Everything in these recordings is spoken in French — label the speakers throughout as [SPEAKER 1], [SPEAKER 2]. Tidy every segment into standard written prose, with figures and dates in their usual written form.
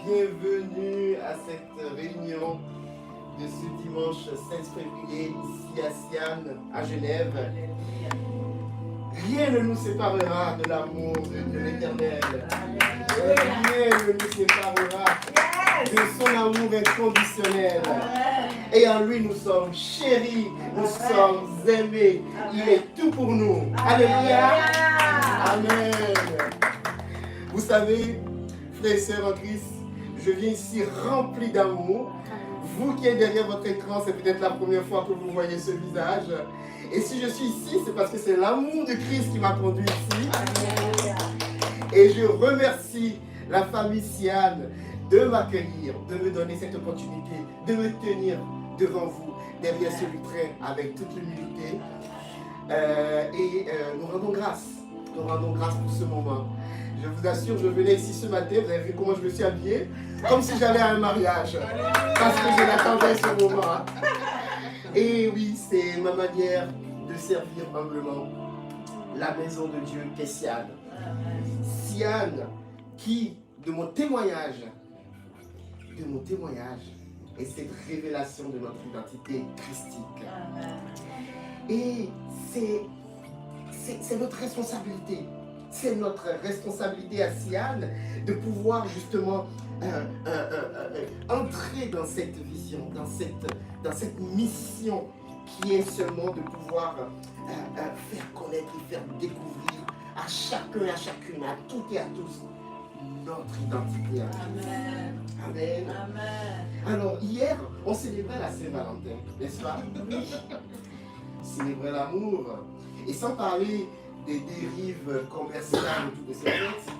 [SPEAKER 1] bienvenue à cette réunion de ce dimanche 16 février ici à Sian, à Genève. Rien ne nous séparera de l'amour de l'Éternel. Rien ne nous séparera de son amour inconditionnel. Et en lui, nous sommes chéris, nous sommes aimés. Il est tout pour nous. Alléluia. Amen. Vous savez, frères et sœurs en Christ, je viens ici rempli d'amour. Vous qui êtes derrière votre écran, c'est peut-être la première fois que vous voyez ce visage. Et si je suis ici, c'est parce que c'est l'amour de Christ qui m'a conduit ici. Et je remercie la famille Sian de m'accueillir, de me donner cette opportunité, de me tenir devant vous, derrière ce lutrin, avec toute l'humilité. Nous rendons grâce. Nous rendons grâce pour ce moment. Je vous assure, je venais ici ce matin, vous avez vu comment je me suis habillé, comme si j'allais à un mariage, parce que je l'attendais ce moment. Et oui, c'est ma manière de servir humblement la maison de Dieu qu'est Sian. Sian, qui, de mon témoignage, est cette révélation de notre identité christique. Et c'est notre responsabilité. C'est notre responsabilité à Sian de pouvoir justement entrer dans cette vision, dans cette mission qui est seulement de pouvoir faire connaître et faire découvrir à chacun et à chacune, à toutes et à tous, notre identité. Amen. Amen. Amen. Alors, hier, on célébrait la Saint-Valentin, n'est-ce pas? Oui. Célébrer l'amour. Et sans parler des dérives commerciales autour de ces fêtes,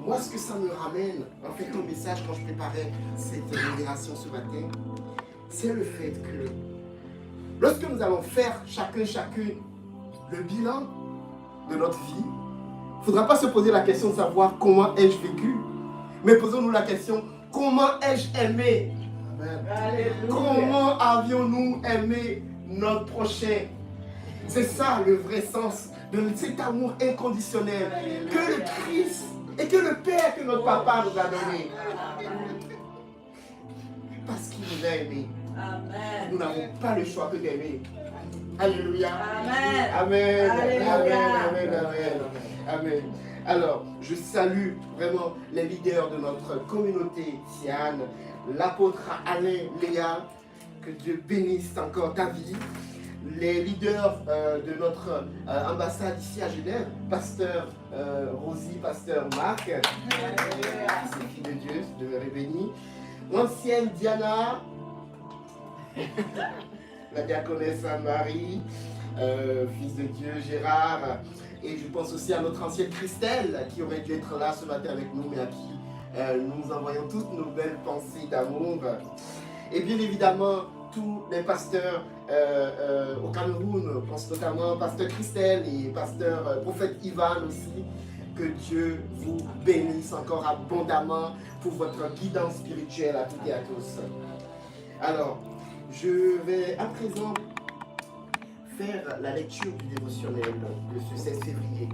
[SPEAKER 1] moi, ce que ça me ramène, en fait, au message quand je préparais cette modération ce matin, c'est le fait que lorsque nous allons faire chacune le bilan de notre vie, il ne faudra pas se poser la question de savoir comment ai-je vécu, mais posons-nous la question, comment ai-je aimé? Amen. Comment avions-nous aimé notre prochain? C'est ça le vrai sens de cet amour inconditionnel que le Christ et que le Père, que notre Papa nous a donné. Parce qu'il nous a aimés. Nous n'avons pas le choix que d'aimer. Alléluia. Amen. Amen. Alléluia. Amen. Amen. Amen. Amen. Alors, je salue vraiment les leaders de notre communauté Sian, l'apôtre Alain Léa, que Dieu bénisse encore ta vie. Les leaders de notre ambassade ici à Genève, pasteur Rosie, pasteur Marc, c'est fille de Dieu, demeurez béni. L'ancienne Diana, la diaconesse Anne-Marie, fils de Dieu Gérard, et je pense aussi à notre ancienne Christelle qui aurait dû être là ce matin avec nous, mais à qui nous envoyons toutes nos belles pensées d'amour. Et bien évidemment, tous les pasteurs au Cameroun, je pense notamment pasteur Christelle et pasteur prophète Ivan aussi, que Dieu vous bénisse encore abondamment pour votre guidance spirituelle à toutes et à tous. Alors, je vais à présent faire la lecture du dévotionnel de ce 16 février,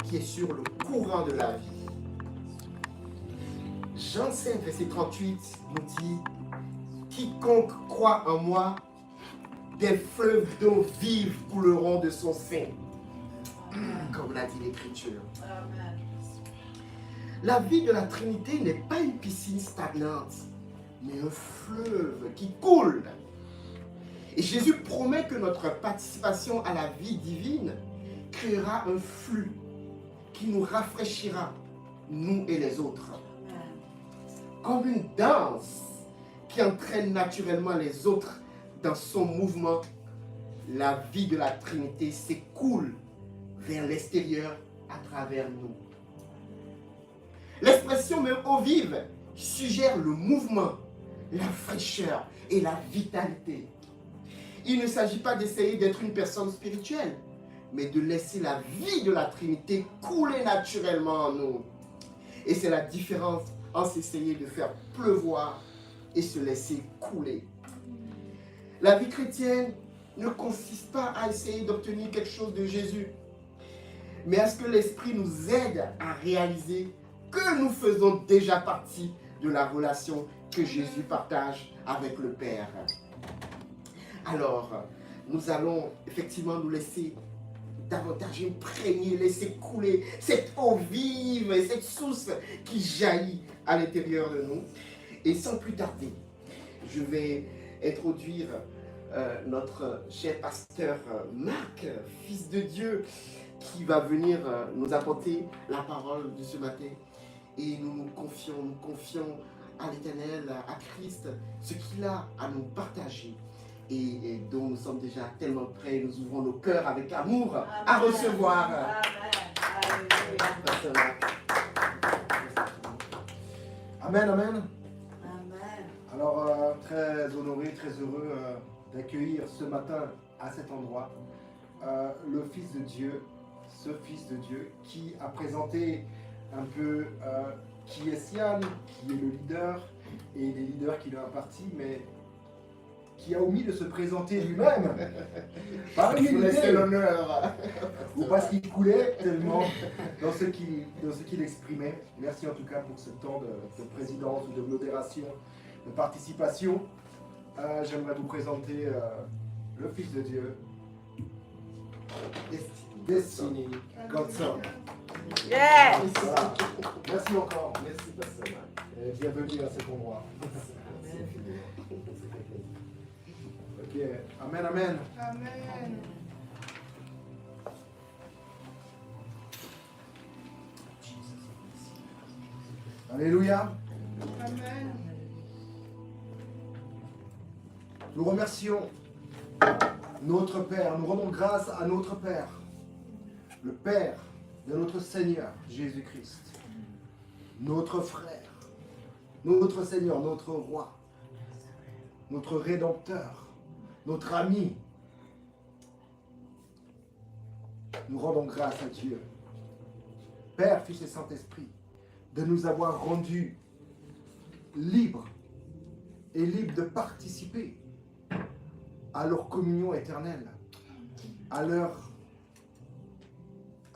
[SPEAKER 1] qui est sur le courant de la vie. Jean 5, verset 38 nous dit: quiconque croit en moi, des fleuves d'eau vive couleront de son sein. Comme l'a dit l'Écriture. La vie de la Trinité n'est pas une piscine stagnante, mais un fleuve qui coule. Et Jésus promet que notre participation à la vie divine créera un flux qui nous rafraîchira, nous et les autres. Comme une danse qui entraîne naturellement les autres dans son mouvement, la vie de la Trinité s'écoule vers l'extérieur à travers nous. L'expression même eau vive suggère le mouvement, la fraîcheur et la vitalité. Il ne s'agit pas d'essayer d'être une personne spirituelle, mais de laisser la vie de la Trinité couler naturellement en nous. Et c'est la différence entre essayer de faire pleuvoir et se laisser couler. La vie chrétienne ne consiste pas à essayer d'obtenir quelque chose de Jésus, mais à ce que l'Esprit nous aide à réaliser que nous faisons déjà partie de la relation que Jésus partage avec le Père. Alors, nous allons effectivement nous laisser davantage imprégner, laisser couler cette eau vive et cette source qui jaillit à l'intérieur de nous. Et sans plus tarder, je vais introduire notre cher pasteur Marc, fils de Dieu, qui va venir nous apporter la parole de ce matin. Et nous confions à l'Éternel, à Christ, ce qu'il a à nous partager. Et dont nous sommes déjà tellement prêts, nous ouvrons nos cœurs avec amour à recevoir.
[SPEAKER 2] Amen, amen. Alors, très honoré, très heureux d'accueillir ce matin à cet endroit le Fils de Dieu, ce Fils de Dieu qui a présenté un peu qui est Sian, qui est le leader et les leaders qui l'ont imparti, mais qui a omis de se présenter lui-même par humilité
[SPEAKER 1] l'honneur
[SPEAKER 2] ou parce qu'il coulait tellement dans ce qu'il exprimait. Merci en tout cas pour ce temps de présidence ou de modération, de participation. J'aimerais vous présenter le Fils de Dieu, Destiny Godson.
[SPEAKER 3] Yeah.
[SPEAKER 2] Voilà. Merci encore.
[SPEAKER 1] Merci, pasteur Marc.
[SPEAKER 2] Et bienvenue à cet endroit. Ok, amen, amen.
[SPEAKER 3] Amen.
[SPEAKER 2] Alléluia.
[SPEAKER 3] Amen.
[SPEAKER 2] Nous remercions notre Père, nous rendons grâce à notre Père, le Père de notre Seigneur Jésus-Christ, notre frère, notre Seigneur, notre roi, notre Rédempteur, notre ami. Nous rendons grâce à Dieu, Père, Fils et Saint-Esprit, de nous avoir rendus libres et libres de participer à leur communion éternelle, à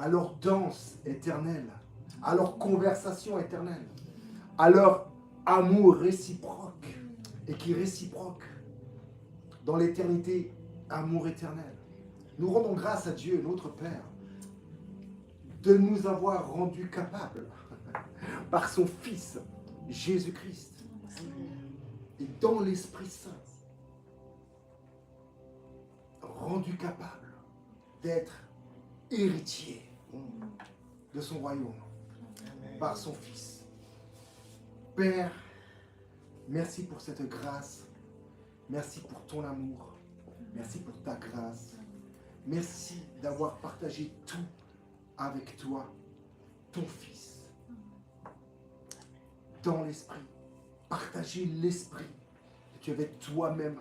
[SPEAKER 2] leur danse éternelle, à leur conversation éternelle, à leur amour réciproque et qui réciproque dans l'éternité, amour éternel. Nous rendons grâce à Dieu, notre Père, de nous avoir rendus capables par son Fils, Jésus-Christ, et dans l'Esprit Saint, rendus capables d'être héritiers de son royaume par son Fils. Père, merci pour cette grâce, merci pour ton amour, merci pour ta grâce, merci d'avoir partagé tout avec toi, ton Fils, dans l'Esprit, partager l'Esprit que tu avais toi-même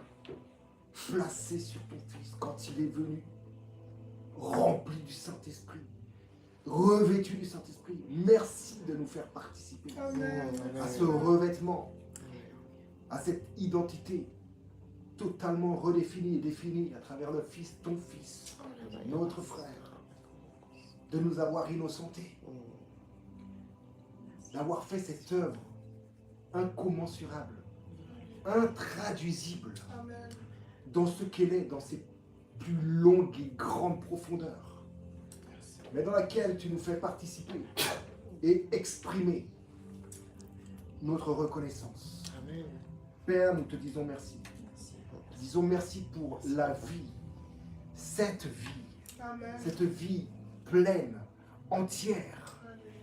[SPEAKER 2] placé sur ton Fils quand il est venu, rempli du Saint-Esprit, revêtu du Saint-Esprit. Merci de nous faire participer à ce revêtement, à cette identité totalement redéfinie et définie à travers le Fils, ton Fils, notre frère, de nous avoir innocentés, d'avoir fait cette œuvre incommensurable, intraduisible dans ce qu'elle est, dans ses plus longues et grandes profondeurs, mais dans laquelle tu nous fais participer et exprimer notre reconnaissance.
[SPEAKER 1] Amen.
[SPEAKER 2] Père, nous te disons merci. Disons merci pour la vie, cette vie pleine, entière,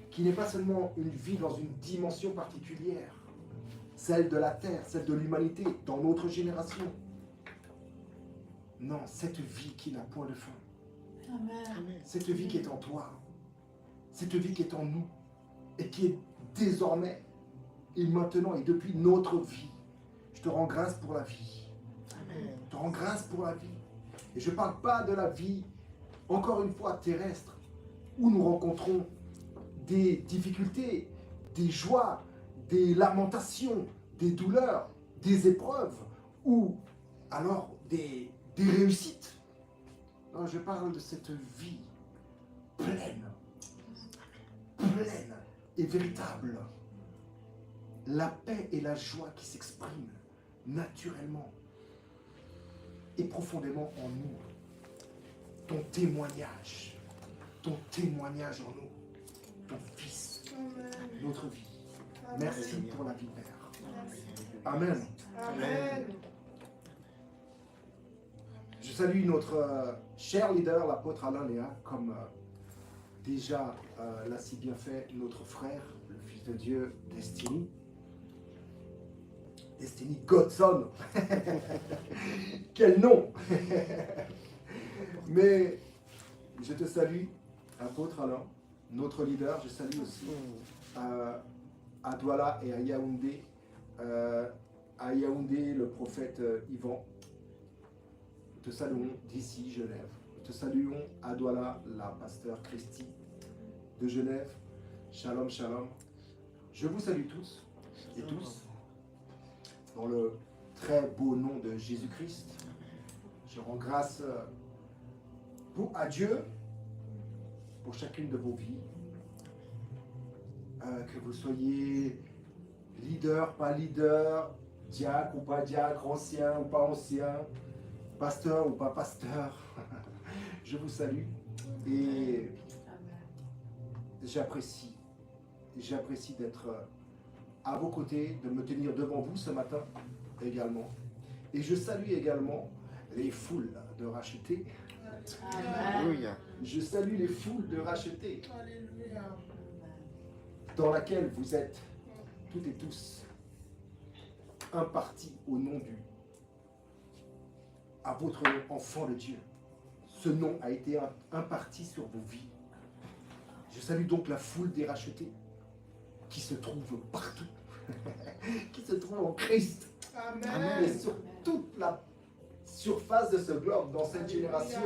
[SPEAKER 2] qui n'est pas seulement une vie dans une dimension particulière, celle de la terre, celle de l'humanité, dans notre génération. Non, cette vie qui n'a point de fin.
[SPEAKER 3] Amen.
[SPEAKER 2] Cette vie qui est en toi, cette vie qui est en nous, et qui est désormais, et maintenant, et depuis notre vie. Je te rends grâce pour la vie.
[SPEAKER 1] Amen.
[SPEAKER 2] Je te rends grâce pour la vie. Et je ne parle pas de la vie, encore une fois, terrestre, où nous rencontrons des difficultés, des joies, des lamentations, des douleurs, des épreuves, ou alors des réussites. Non, je parle de cette vie pleine et véritable, la paix et la joie qui s'expriment naturellement et profondément en nous. Ton témoignage en nous, ton Fils, notre vie. Merci pour la vie, Père. Amen.
[SPEAKER 3] Amen.
[SPEAKER 2] Je salue notre cher leader, l'apôtre Alain Léa, comme déjà l'a si bien fait notre frère, le Fils de Dieu, Destiny. Destiny Godson. Quel nom. Mais je te salue, apôtre Alain, notre leader. Je salue aussi à Douala et à Yaoundé. À Yaoundé, le prophète Yvan. Nous te saluons d'ici, Genève. Nous te saluons à Douala, la pasteur Christy de Genève. Shalom, shalom. Je vous salue tous et tous dans le très beau nom de Jésus-Christ. Je rends grâce à Dieu pour chacune de vos vies. Que vous soyez leader, pas leader, diacre ou pas diacre, ancien ou pas ancien, pasteur ou pas pasteur. Je vous salue et j'apprécie d'être à vos côtés, de me tenir devant vous ce matin également. Et je salue également les foules de rachetés.
[SPEAKER 1] Alléluia.
[SPEAKER 2] Je salue les foules de rachetés
[SPEAKER 3] Alléluia.
[SPEAKER 2] dans laquelle vous êtes toutes et tous impartis au nom à votre nom, enfant de Dieu. Ce nom a été imparti sur vos vies. Je salue donc la foule des rachetés qui se trouve partout, qui se trouve en Christ,
[SPEAKER 3] Amen.
[SPEAKER 2] et sur toute la surface de ce globe, dans cette génération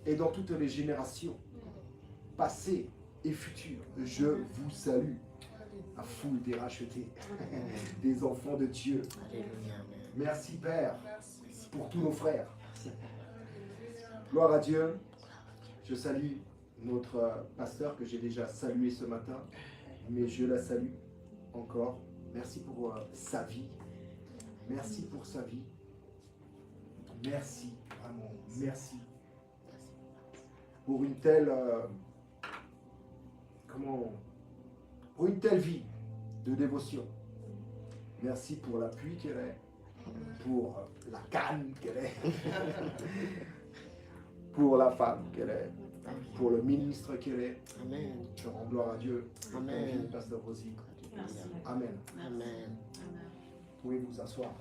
[SPEAKER 2] et dans toutes les générations passées et futures. Je vous salue, la foule des rachetés, des enfants de Dieu.
[SPEAKER 1] Alléluia.
[SPEAKER 2] Merci Père
[SPEAKER 3] Merci.
[SPEAKER 2] pour tous nos frères.
[SPEAKER 3] Alléluia.
[SPEAKER 2] Gloire à Dieu. Je salue notre pasteur que j'ai déjà salué ce matin, mais je la salue encore. Merci pour sa vie. Merci pour sa vie. Merci, vraiment, merci. Pour une telle, pour une telle vie de dévotion. Merci pour l'appui qu'elle est, pour la canne qu'elle est, pour la femme qu'elle est, pour le ministre qu'elle est.
[SPEAKER 1] Amen.
[SPEAKER 2] Je rends gloire à Dieu.
[SPEAKER 1] Amen.
[SPEAKER 2] Pasteur Rosie.
[SPEAKER 4] Merci.
[SPEAKER 2] Amen.
[SPEAKER 1] Amen.
[SPEAKER 2] Vous pouvez vous asseoir.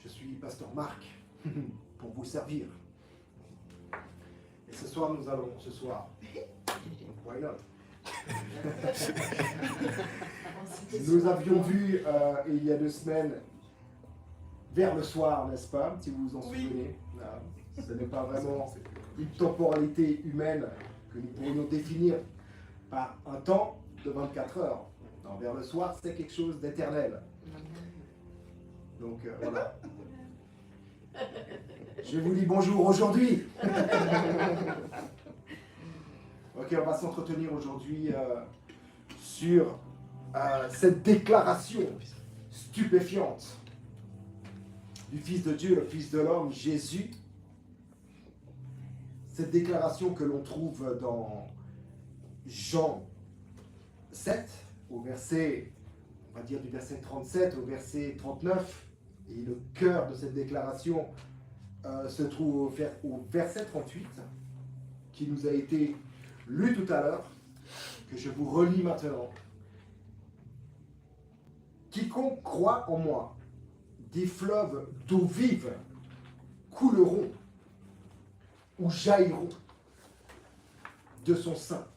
[SPEAKER 2] Je suis Pasteur Marc pour vous servir. Et ce soir, why not? Nous avions vu il y a 2 semaines, vers le soir, n'est-ce pas, si vous vous en souvenez. Ce n'est pas vraiment une temporalité humaine que nous pourrions définir par un temps de 24 heures. Non, vers le soir, c'est quelque chose d'éternel. Donc voilà. Je vous dis bonjour aujourd'hui. Ok, on va s'entretenir aujourd'hui sur cette déclaration stupéfiante du Fils de Dieu, le Fils de l'homme, Jésus. Cette déclaration que l'on trouve dans Jean 7, au verset, on va dire du verset 37 au verset 39. Et le cœur de cette déclaration se trouve au verset 38, qui nous a été lu tout à l'heure, que je vous relis maintenant. Quiconque croit en moi, des fleuves d'eau vive couleront ou jailliront de son sein,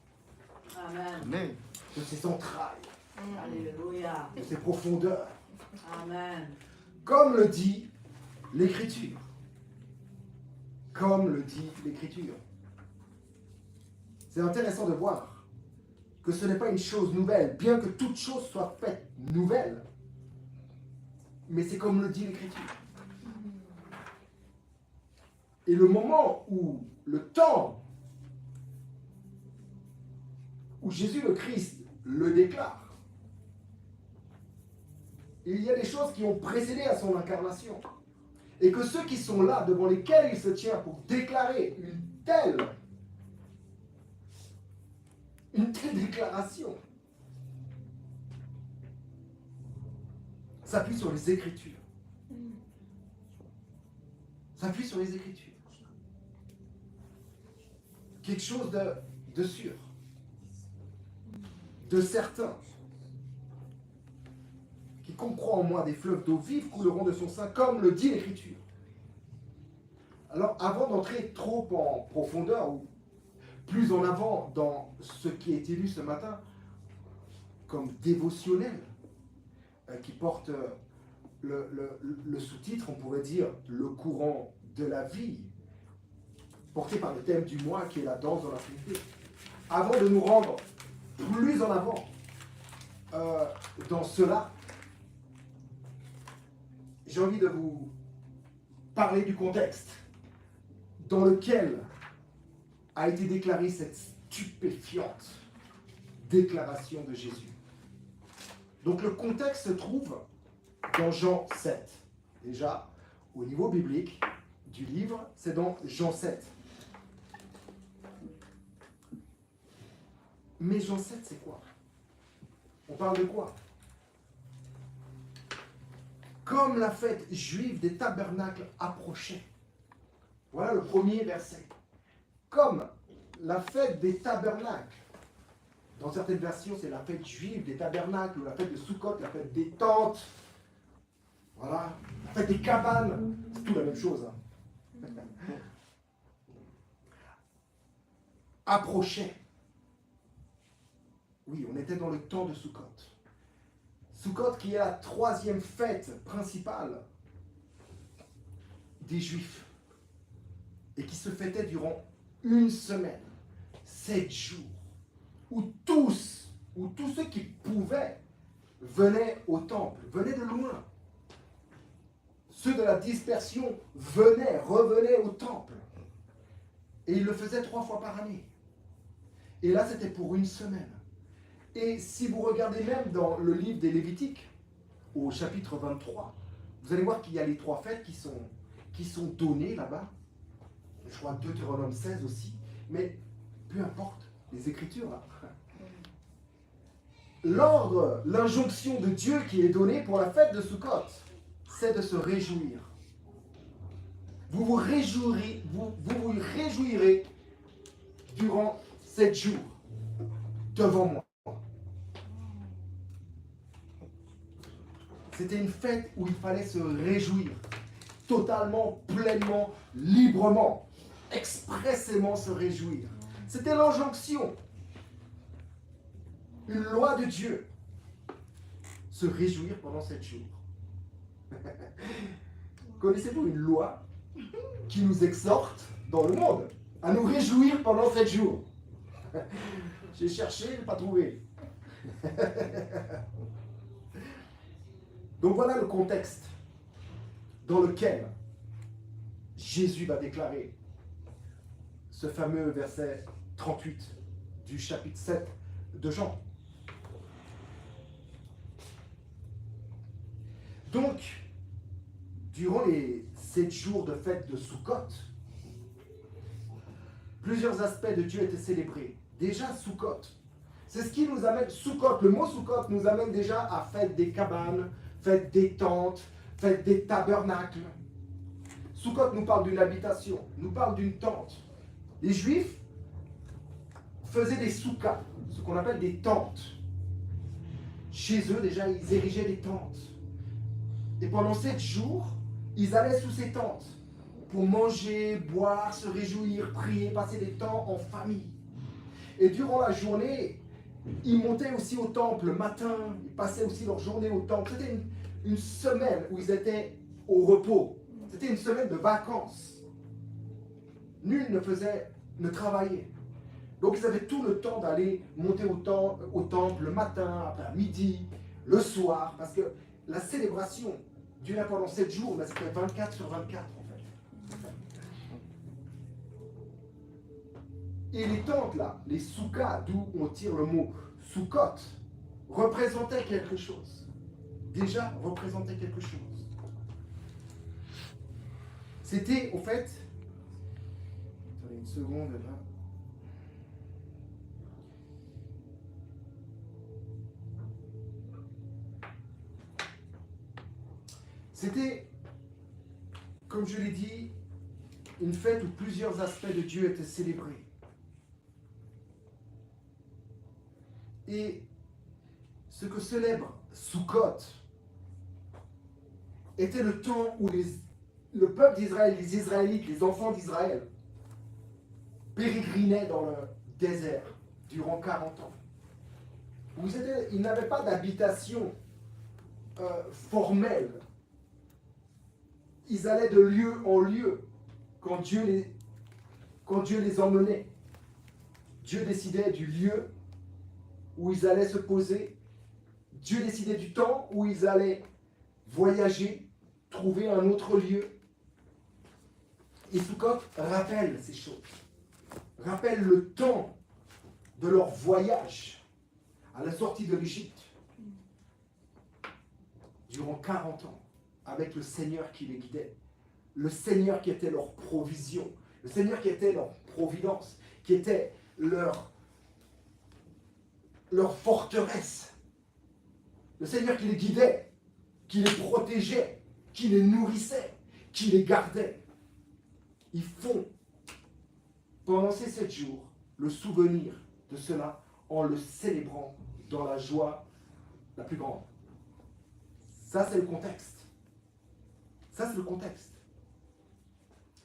[SPEAKER 4] Amen.
[SPEAKER 1] Amen.
[SPEAKER 2] de ses entrailles,
[SPEAKER 4] Alléluia.
[SPEAKER 2] de ses profondeurs,
[SPEAKER 4] Amen.
[SPEAKER 2] comme le dit l'Écriture. Comme le dit l'Écriture. C'est intéressant de voir que ce n'est pas une chose nouvelle, bien que toute chose soit faite nouvelle. Mais c'est comme le dit l'Écriture. Et le moment où le temps où Jésus le Christ le déclare, il y a des choses qui ont précédé à son incarnation. Et que ceux qui sont là, devant lesquels il se tient pour déclarer une telle déclaration, s'appuie sur les Écritures. S'appuie sur les Écritures. Quelque chose de sûr, de certain. Quiconque croit en moi, des fleuves d'eau vive couleront de son sein, comme le dit l'Écriture. Alors, avant d'entrer trop en profondeur, ou plus en avant dans ce qui a été lu ce matin, comme dévotionnel, qui porte le sous-titre, on pourrait dire, le courant de la vie, porté par le thème du mois qui est la danse dans la Trinité. Avant de nous rendre plus en avant dans cela, j'ai envie de vous parler du contexte dans lequel a été déclarée cette stupéfiante déclaration de Jésus. Donc le contexte se trouve dans Jean 7. Déjà, au niveau biblique du livre, c'est dans Jean 7. Mais Jean 7, c'est quoi? On parle de quoi? Comme la fête juive des tabernacles approchait. Voilà le premier verset. Comme la fête des tabernacles. Dans certaines versions, c'est la fête juive des tabernacles, ou la fête de Sukkot, la fête des tentes. Voilà, la fête des cabanes. C'est tout la même chose. Approchait. Oui, on était dans le temps de Sukkot. Sukkot qui est la troisième fête principale des Juifs et qui se fêtait durant une semaine, 7 jours, où tous ceux qui pouvaient venaient au temple, venaient de loin. Ceux de la dispersion revenaient au temple. Et ils le faisaient 3 fois par année. Et là, c'était pour une semaine. Et si vous regardez même dans le livre des Lévitiques, au chapitre 23, vous allez voir qu'il y a les 3 fêtes qui sont données là-bas. Je crois Deutéronome 16 aussi. Mais peu importe, les Écritures là. L'ordre, l'injonction de Dieu qui est donnée pour la fête de Sukkot, c'est de se réjouir. Vous vous réjouirez durant 7 jours devant moi. C'était une fête où il fallait se réjouir, totalement, pleinement, librement, expressément se réjouir. C'était l'injonction, une loi de Dieu, se réjouir pendant 7 jours. Connaissez-vous une loi qui nous exhorte dans le monde à nous réjouir pendant 7 jours? J'ai cherché, je n'ai pas trouvé. Donc voilà le contexte dans lequel Jésus va déclarer ce fameux verset 38 du chapitre 7 de Jean. Donc, durant les 7 jours de fête de Sukkot, plusieurs aspects de Dieu étaient célébrés. Déjà, Sukkot, c'est ce qui nous amène, Sukkot, le mot Sukkot nous amène déjà à fête des cabanes, fête des tentes, fête des tabernacles. Sukkot nous parle d'une habitation, nous parle d'une tente. Les Juifs faisaient des soukas, ce qu'on appelle des tentes. Chez eux, déjà, ils érigeaient des tentes. Et pendant 7 jours, ils allaient sous ces tentes pour manger, boire, se réjouir, prier, passer des temps en famille. Et durant la journée, ils montaient aussi au temple le matin, ils passaient aussi leur journée au temple. C'était une semaine où ils étaient au repos. C'était une semaine de vacances. Nul ne travaillait. Donc ils avaient tout le temps d'aller monter au temple le matin, après à midi, le soir, parce que la célébration durait pendant 7 jours, mais c'était 24 sur 24 en fait. Et les tentes là, les soukas, d'où on tire le mot soukot, représentaient quelque chose. Déjà, représentaient quelque chose. C'était, au fait, attendez une seconde là. C'était, comme je l'ai dit, une fête où plusieurs aspects de Dieu étaient célébrés. Et ce que célèbre Sukkot était le temps où le peuple d'Israël, les Israélites, les enfants d'Israël, pérégrinaient dans le désert durant 40 ans. Ils n'avaient pas d'habitation formelle. Ils allaient de lieu en lieu quand Dieu les emmenait. Dieu décidait du lieu où ils allaient se poser. Dieu décidait du temps où ils allaient voyager, trouver un autre lieu. Et Sukkot rappelle ces choses. Rappelle le temps de leur voyage à la sortie de l'Égypte. Durant 40 ans, avec le Seigneur qui les guidait. Le Seigneur qui était leur provision. Le Seigneur qui était leur providence. Qui était leur forteresse. Le Seigneur qui les guidait, qui les protégeait, qui les nourrissait, qui les gardait. Ils font, pendant ces 7 jours, le souvenir de cela en le célébrant dans la joie la plus grande. Ça, c'est le contexte. Ça, c'est le contexte.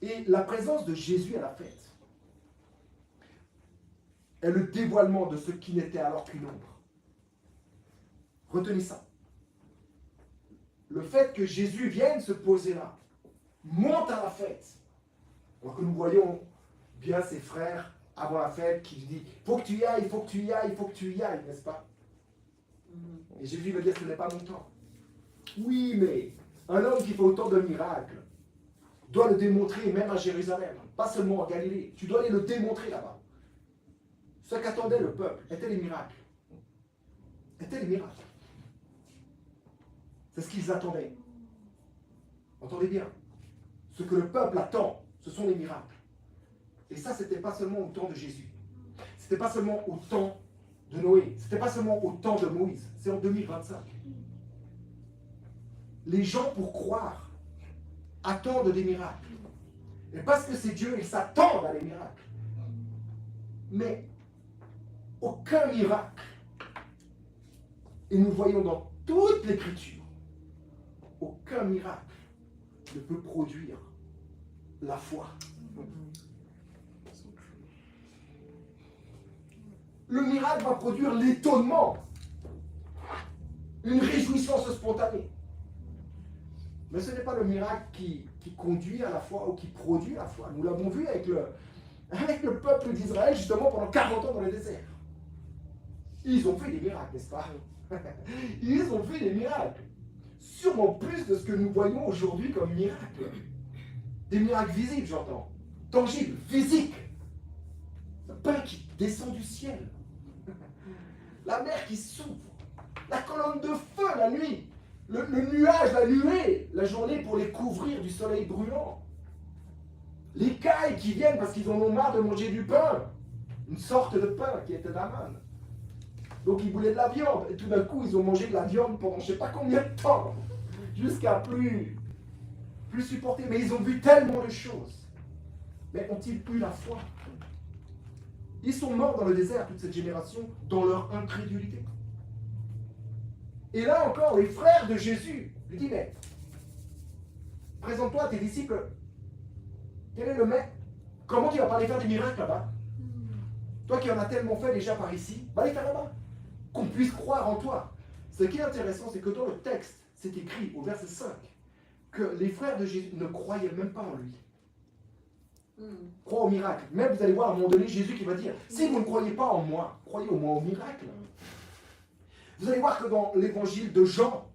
[SPEAKER 2] Et la présence de Jésus à la fête est le dévoilement de ce qui n'était alors qu'une ombre. Retenez ça. Le fait que Jésus vienne se poser là, monte à la fête, alors que nous voyons bien ses frères avant la fête qui disent « faut que tu y ailles, il faut que tu y ailles, il faut que tu y ailles », n'est-ce pas? Et Jésus va dire « ce n'est pas mon temps ». Oui, mais un homme qui fait autant de miracles doit le démontrer même à Jérusalem, pas seulement en Galilée. Tu dois aller le démontrer là-bas. Ce qu'attendait le peuple étaient les miracles. Étaient les miracles. C'est ce qu'ils attendaient. Entendez bien. Ce que le peuple attend, ce sont les miracles. Et ça, ce n'était pas seulement au temps de Jésus. Ce n'était pas seulement au temps de Noé. Ce n'était pas seulement au temps de Moïse. C'est en 2025. Les gens, pour croire, attendent des miracles. Et parce que c'est Dieu, ils s'attendent à des miracles. Mais aucun miracle, et nous voyons dans toute l'Écriture, aucun miracle ne peut produire la foi. Le miracle va produire l'étonnement, une réjouissance spontanée. Mais ce n'est pas le miracle qui conduit à la foi ou qui produit la foi. Nous l'avons vu avec le peuple d'Israël, justement, pendant 40 ans dans le désert. Ils ont fait des miracles, n'est-ce pas? Ils ont fait des miracles. Sûrement plus de ce que nous voyons aujourd'hui comme miracles. Des miracles visibles, j'entends. Tangibles, physiques. Le pain qui descend du ciel. La mer qui s'ouvre. La colonne de feu la nuit. Le nuage, la nuée, la journée pour les couvrir du soleil brûlant. Les cailles qui viennent parce qu'ils en ont marre de manger du pain. Une sorte de pain qui était d'Aman. Donc ils voulaient de la viande. Et tout d'un coup, ils ont mangé de la viande pendant je ne sais pas combien de temps. Jusqu'à plus supporter. Mais ils ont vu tellement de choses. Mais ont-ils eu la foi? Ils sont morts dans le désert, toute cette génération, dans leur incrédulité. Et là encore, les frères de Jésus lui disent, mais présente-toi à tes disciples. Quel est le maître? Comment tu vas pas aller faire des miracles là-bas? Toi qui en as tellement fait déjà par ici, va les faire là-bas. Qu'on puisse croire en toi. Ce qui est intéressant, c'est que dans le texte, c'est écrit au verset 5, que les frères de Jésus ne croyaient même pas en lui. Crois au miracle. Même vous allez voir à un moment donné Jésus qui va dire, si vous ne croyez pas en moi, croyez au moins au miracle. Vous allez voir que dans l'évangile de Jean,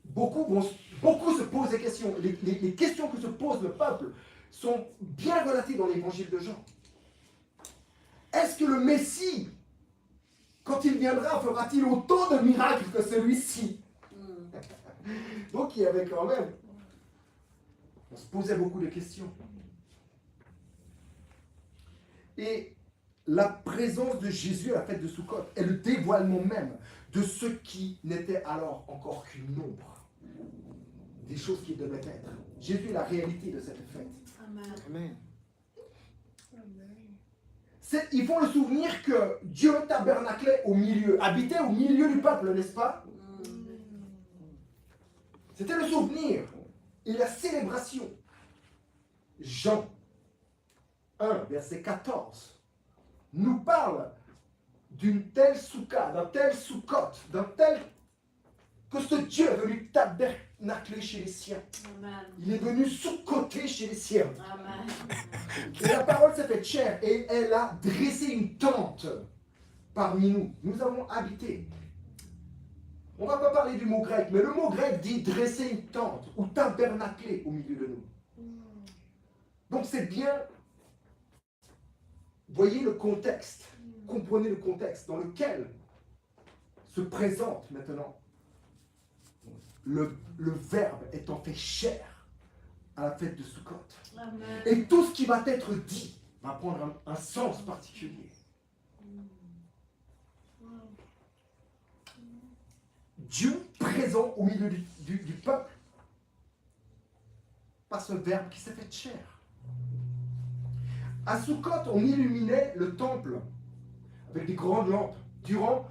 [SPEAKER 2] beaucoup se posent des questions. Les questions que se pose le peuple sont bien relatées dans l'évangile de Jean. Est-ce que le Messie, quand il viendra, fera-t-il autant de miracles que celui-ci? Donc il y avait quand même, on se posait beaucoup de questions. Et la présence de Jésus à la fête de Sukkot est le dévoilement même de ce qui n'était alors encore qu'une ombre des choses qui devaient être. Jésus est la réalité de cette fête.
[SPEAKER 4] Amen.
[SPEAKER 1] Amen.
[SPEAKER 2] Ils font le souvenir que Dieu tabernaclait au milieu, habitait au milieu du peuple, n'est-ce pas? C'était le souvenir et la célébration. Jean 1, verset 14, nous parle d'une telle soukha, d'un tel soukot, d'un tel que ce Dieu est venu tabernacler chez les siens.
[SPEAKER 4] Amen.
[SPEAKER 2] Il est venu sous-côté chez les siens.
[SPEAKER 4] Amen.
[SPEAKER 2] Et la parole s'est faite chair et elle a dressé une tente parmi nous. Nous avons habité. On ne va pas parler du mot grec, mais le mot grec dit dresser une tente ou tabernacler au milieu de nous. Donc c'est bien, voyez le contexte, comprenez le contexte dans lequel se présente maintenant le Verbe étant fait chair à la fête de Sukkot.
[SPEAKER 4] Amen.
[SPEAKER 2] Et tout ce qui va être dit va prendre un sens particulier. Dieu présent au milieu du peuple par ce Verbe qui s'est fait chair. À Sukkot, on illuminait le temple avec des grandes lampes durant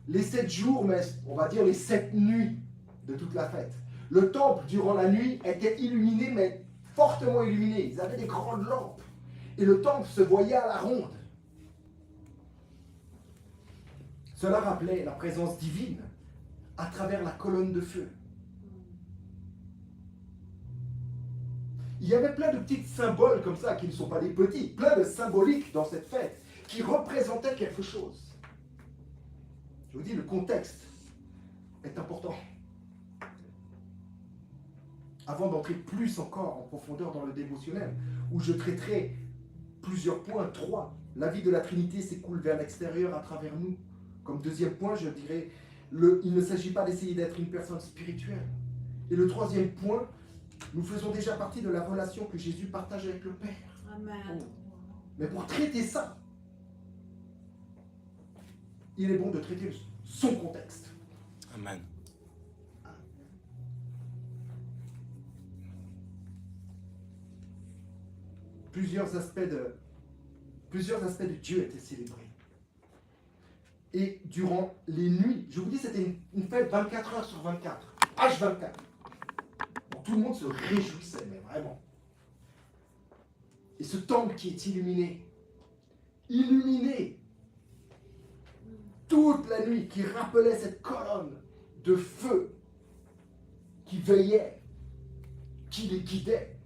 [SPEAKER 2] les 7 jours, mais on va dire les 7 nuits de toute la fête. Le temple, durant la nuit, était illuminé, mais fortement illuminé. Ils avaient des grandes lampes. Et le temple se voyait à la ronde. Cela rappelait la présence divine à travers la colonne de feu. Il y avait plein de petits symboles comme ça, qui ne sont pas des petits, plein de symboliques dans cette fête, qui représentaient quelque chose. Je vous dis, le contexte est important. Avant d'entrer plus encore en profondeur dans le dévotionnel, où je traiterai plusieurs points, 3. La vie de la Trinité s'écoule vers l'extérieur à travers nous. Comme deuxième point, je dirais, il ne s'agit pas d'essayer d'être une personne spirituelle. Et le troisième point, nous faisons déjà partie de la relation que Jésus partage avec le Père.
[SPEAKER 4] Amen.
[SPEAKER 2] Mais pour traiter ça, il est bon de traiter son contexte.
[SPEAKER 5] Amen.
[SPEAKER 2] Plusieurs aspects de Dieu étaient célébrés. Et durant les nuits, je vous dis, c'était une fête 24 heures sur 24, H24. Donc, tout le monde se réjouissait, mais vraiment. Et ce temple qui est illuminé toute la nuit, qui rappelait cette colonne de feu qui veillait, qui les guidait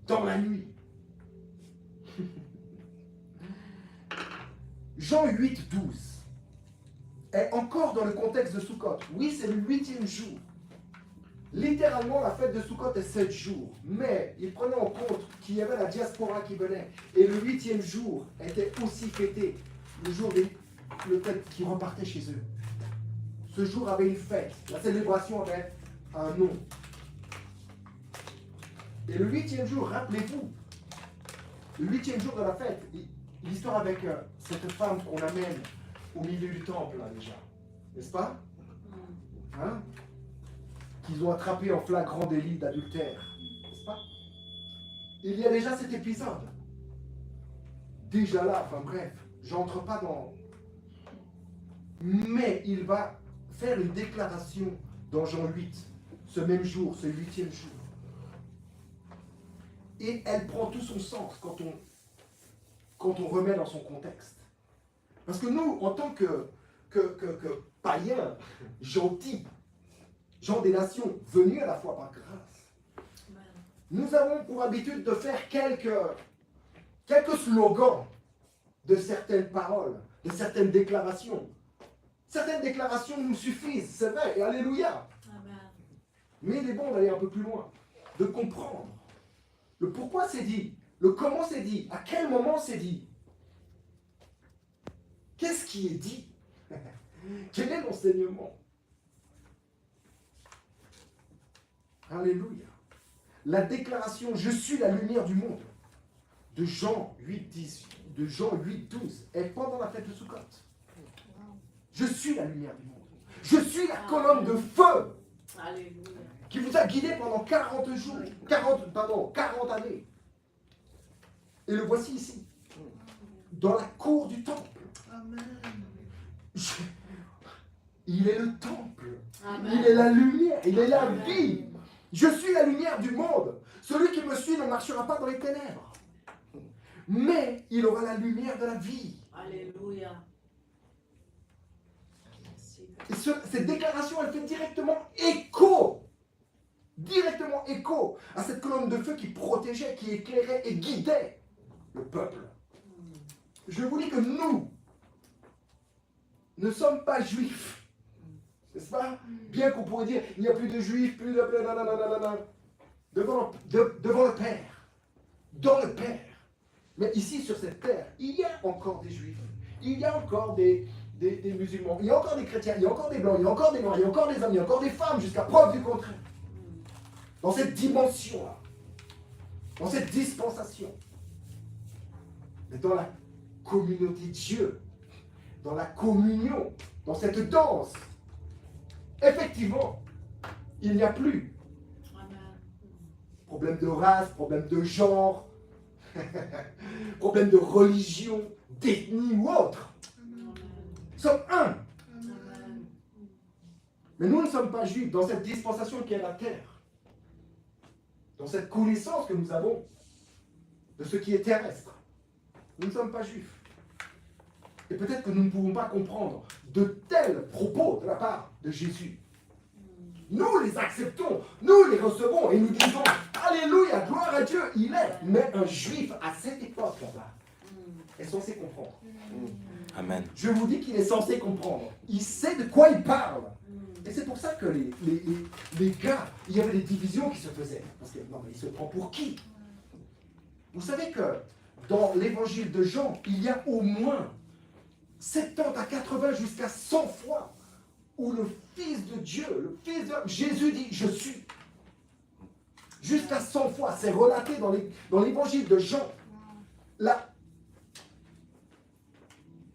[SPEAKER 2] dans la nuit. Jean 8, 12 est encore dans le contexte de Sukkot. Oui, c'est le 8e jour. Littéralement, la fête de Sukkot est 7 jours. Mais il prenait en compte qu'il y avait la diaspora qui venait. Et le 8e jour était aussi fêté. Le jour le fait qu'ils repartaient chez eux. Ce jour avait une fête. La célébration avait un nom. Et le 8e jour, rappelez-vous, le 8e jour de la fête, l'histoire avec cette femme qu'on amène au milieu du temple, là, déjà. N'est-ce pas? Hein? Qu'ils ont attrapé en flagrant délit d'adultère. N'est-ce pas? Il y a déjà cet épisode. Déjà là, enfin bref, j'entre pas dans... Mais il va faire une déclaration dans Jean 8, ce même jour, ce 8e jour. Et elle prend tout son sens quand on remet dans son contexte. Parce que nous, en tant que païens, gentils, gens des nations, venus à la foi par grâce, nous avons pour habitude de faire quelques slogans de certaines paroles, de certaines déclarations. Certaines déclarations nous suffisent, c'est vrai, et alléluia.
[SPEAKER 4] Amen.
[SPEAKER 2] Mais il est bon d'aller un peu plus loin, de comprendre le pourquoi c'est dit, le comment c'est dit, à quel moment c'est dit. Qu'est-ce qui est dit? Quel est l'enseignement? Alléluia. La déclaration « Je suis la lumière du monde » de Jean 8, 12 est pendant la fête de Sukkot. Je suis la lumière du monde. Je suis la colonne de feu
[SPEAKER 4] Alléluia.
[SPEAKER 2] qui vous a guidé pendant 40 années. Et le voici ici, dans la cour du temple.
[SPEAKER 3] Amen.
[SPEAKER 2] Il est le temple.
[SPEAKER 4] Amen.
[SPEAKER 2] Il est la lumière. Il est la vie. Je suis la lumière du monde. Celui qui me suit ne marchera pas dans les ténèbres. Mais il aura la lumière de la vie.
[SPEAKER 4] Alléluia.
[SPEAKER 2] Et cette déclaration, elle fait directement écho à cette colonne de feu qui protégeait, qui éclairait et guidait le peuple. Je vous dis que nous ne sommes pas juifs. N'est-ce pas? Bien qu'on pourrait dire, il n'y a plus de juifs, plus de... Devant le Père. Dans le Père. Mais ici, sur cette terre, il y a encore des juifs. Il y a encore des musulmans. Il y a encore des chrétiens. Il y a encore des blancs. Il y a encore des noirs. Il y a encore des hommes. Il y a encore des femmes, jusqu'à preuve du contraire. Dans cette dimension-là. Dans cette dispensation. Mais dans la communauté de Dieu. Dans la communion. Dans cette danse. Effectivement, il n'y a plus problème de race, problème de genre, problème de religion, d'ethnie ou autre. Nous sommes un. Mais nous ne sommes pas juifs dans cette dispensation qui est la terre. Dans cette connaissance que nous avons de ce qui est terrestre. Nous ne sommes pas juifs. Et peut-être que nous ne pouvons pas comprendre de tels propos de la part de Jésus. Nous les acceptons, nous les recevons et nous disons Alléluia, gloire à Dieu, il est. Mais un juif à cette époque là-bas est censé comprendre.
[SPEAKER 5] Amen.
[SPEAKER 2] Je vous dis qu'il est censé comprendre. Il sait de quoi il parle. Et c'est pour ça que les gars, il y avait des divisions qui se faisaient. Parce que non, mais il se prend pour qui? Vous savez que dans l'évangile de Jean, il y a au moins 70 à 80 jusqu'à 100 fois où le Fils de Dieu, le Fils de Jésus dit « Je suis ». Jusqu'à 100 fois, c'est relaté dans l'évangile de Jean. Là,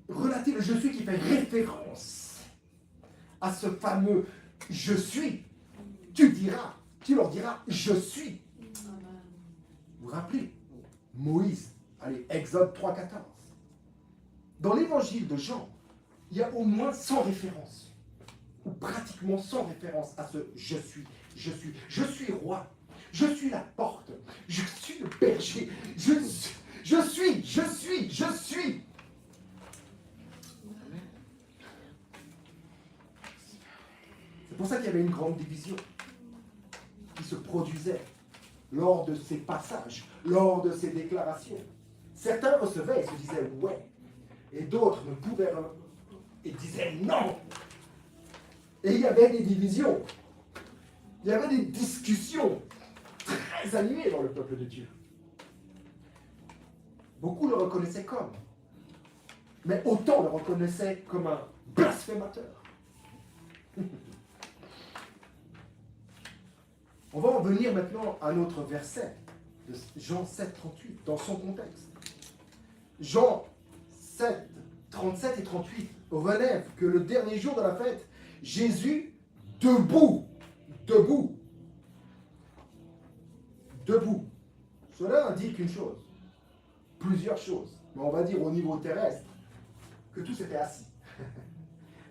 [SPEAKER 2] relaté le « Je suis » qui fait référence à ce fameux « Je suis ». Tu leur diras « Je suis ». Vous vous rappelez Moïse, allez, Exode 3,14. Dans l'évangile de Jean, il y a au moins 100 références, ou pratiquement 100 références à ce « je suis ». Je suis roi, je suis la porte, je suis le berger, je suis. C'est pour ça qu'il y avait une grande division qui se produisait lors de ces passages, lors de ces déclarations. Certains recevaient et se disaient « ouais ». Et d'autres ne pouvaient et disaient non. Et il y avait des divisions. Il y avait des discussions très animées dans le peuple de Dieu. Beaucoup le reconnaissaient comme. Mais autant le reconnaissaient comme un blasphémateur. On va en venir maintenant à notre verset de Jean 7, 38, dans son contexte. Jean 7, 37 et 38 relève que le dernier jour de la fête, Jésus, debout, cela indique une chose, plusieurs choses, mais on va dire au niveau terrestre, que tous étaient assis.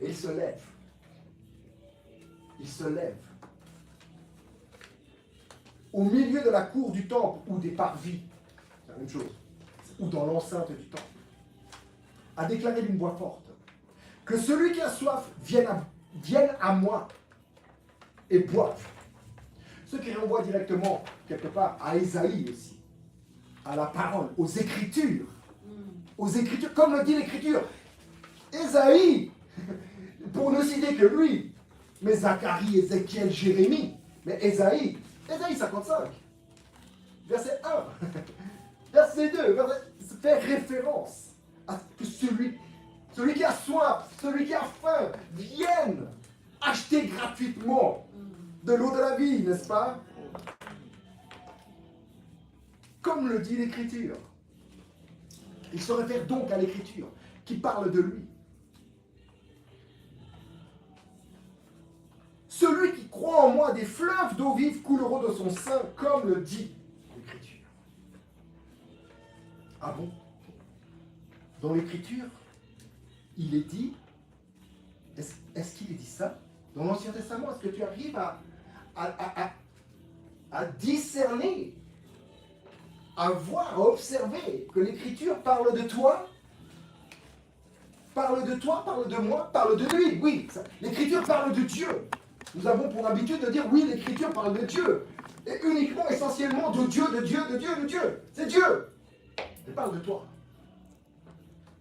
[SPEAKER 2] Et il se lève. Au milieu de la cour du temple ou des parvis, c'est la même chose, ou dans l'enceinte du temple, a déclaré d'une voix forte que celui qui a soif vienne à moi et boive. Ce qui renvoie directement, quelque part, à Ésaïe aussi, à la parole, aux Écritures. Aux Écritures, comme le dit l'Écriture. Ésaïe, pour ne citer que lui, mais Zacharie, Ézéchiel, Jérémie, mais Ésaïe 55, verset 1, verset 2, fait référence à que celui celui qui a soif, celui qui a faim, vienne acheter gratuitement de l'eau de la vie, n'est-ce pas? Comme le dit l'Écriture. Il se réfère donc à l'Écriture qui parle de lui. Celui qui croit en moi, des fleuves d'eau vive couleront de son sein, comme le dit l'Écriture. Ah bon? Dans l'Écriture, il est dit, est-ce qu'il est dit ça? Dans l'Ancien Testament, est-ce que tu arrives à discerner, à voir, à observer que l'Écriture parle de toi? Parle de toi, parle de moi, parle de lui. Oui, l'Écriture parle de Dieu. Nous avons pour habitude de dire oui, l'Écriture parle de Dieu. Et uniquement, essentiellement de Dieu, de Dieu, de Dieu, de Dieu. C'est Dieu. Elle parle de toi.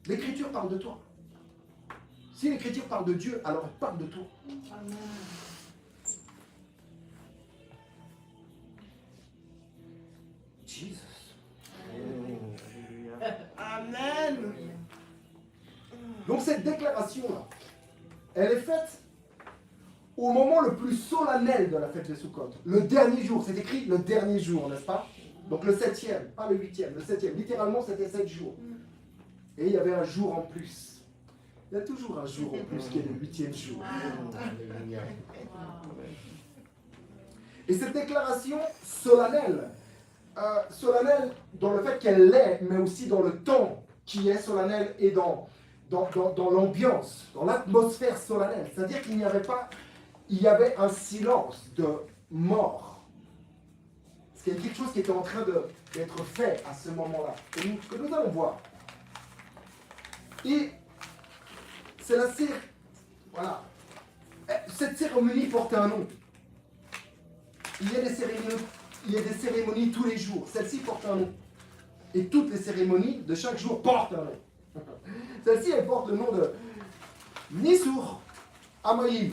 [SPEAKER 2] L'Écriture parle de toi. Si l'Écriture parle de Dieu, alors elle parle de toi.
[SPEAKER 4] Amen.
[SPEAKER 2] Jesus.
[SPEAKER 1] Amen.
[SPEAKER 2] Donc cette déclaration-là, elle est faite au moment le plus solennel de la fête de Sukkot. Le dernier jour, c'est écrit le dernier jour, n'est-ce pas? Donc le 7e, pas le 8e, le 7e. Littéralement, c'était 7 jours. Et il y avait un jour en plus. Il y a toujours un jour en plus qui est le 8e jour.
[SPEAKER 1] Alléluia.
[SPEAKER 2] Et cette déclaration solennelle, solennelle dans le fait qu'elle l'est, mais aussi dans le temps qui est solennel et dans l'ambiance, dans l'atmosphère solennelle. C'est-à-dire qu'il n'y avait pas, il y avait un silence de mort. Parce qu'il y a quelque chose qui était en train d'être fait à ce moment-là, que nous allons voir. Et c'est la cérémonie, voilà. Cette cérémonie porte un nom. Il y a des cérémonies tous les jours. Celle-ci porte un nom. Et toutes les cérémonies de chaque jour portent un nom. Celle-ci, elle porte le nom de Nisur Amayim.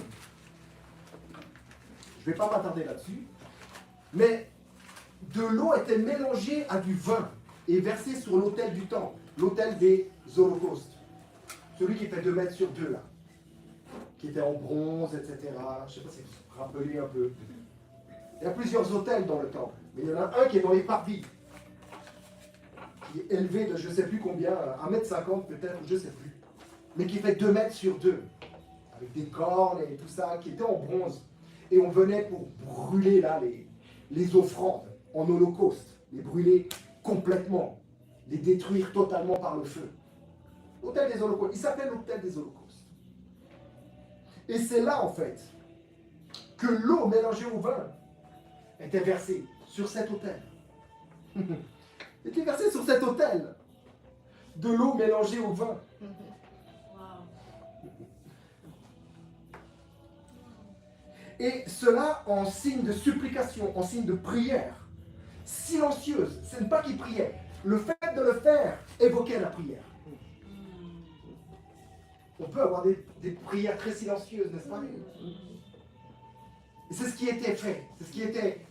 [SPEAKER 2] Je ne vais pas m'attarder là-dessus. Mais de l'eau était mélangée à du vin et versée sur l'autel du temple, l'autel des holocaustes. Celui qui fait 2 mètres sur 2 là. Qui était en bronze, etc. Je ne sais pas si vous vous rappelez un peu. Il y a plusieurs autels dans le temple. Mais il y en a un qui est dans les parvis. Qui est élevé de je ne sais plus combien, 1,50 m peut-être, je ne sais plus. Mais qui fait 2 mètres sur 2. Avec des cornes et tout ça, qui était en bronze. Et on venait pour brûler là les offrandes en holocauste. Les brûler complètement. Les détruire totalement par le feu. L'autel des holocaustes. Il s'appelle l'autel des holocaustes. Et c'est là, en fait, que l'eau mélangée au vin était versée sur cet autel. Était versée sur cet autel. De l'eau mélangée au vin. Et cela en signe de supplication, en signe de prière. Silencieuse. Ce n'est pas qu'il priait. Le fait de le faire évoquait la prière. On peut avoir des prières très silencieuses, n'est-ce pas? Et c'est ce qui était fait, c'est ce qui était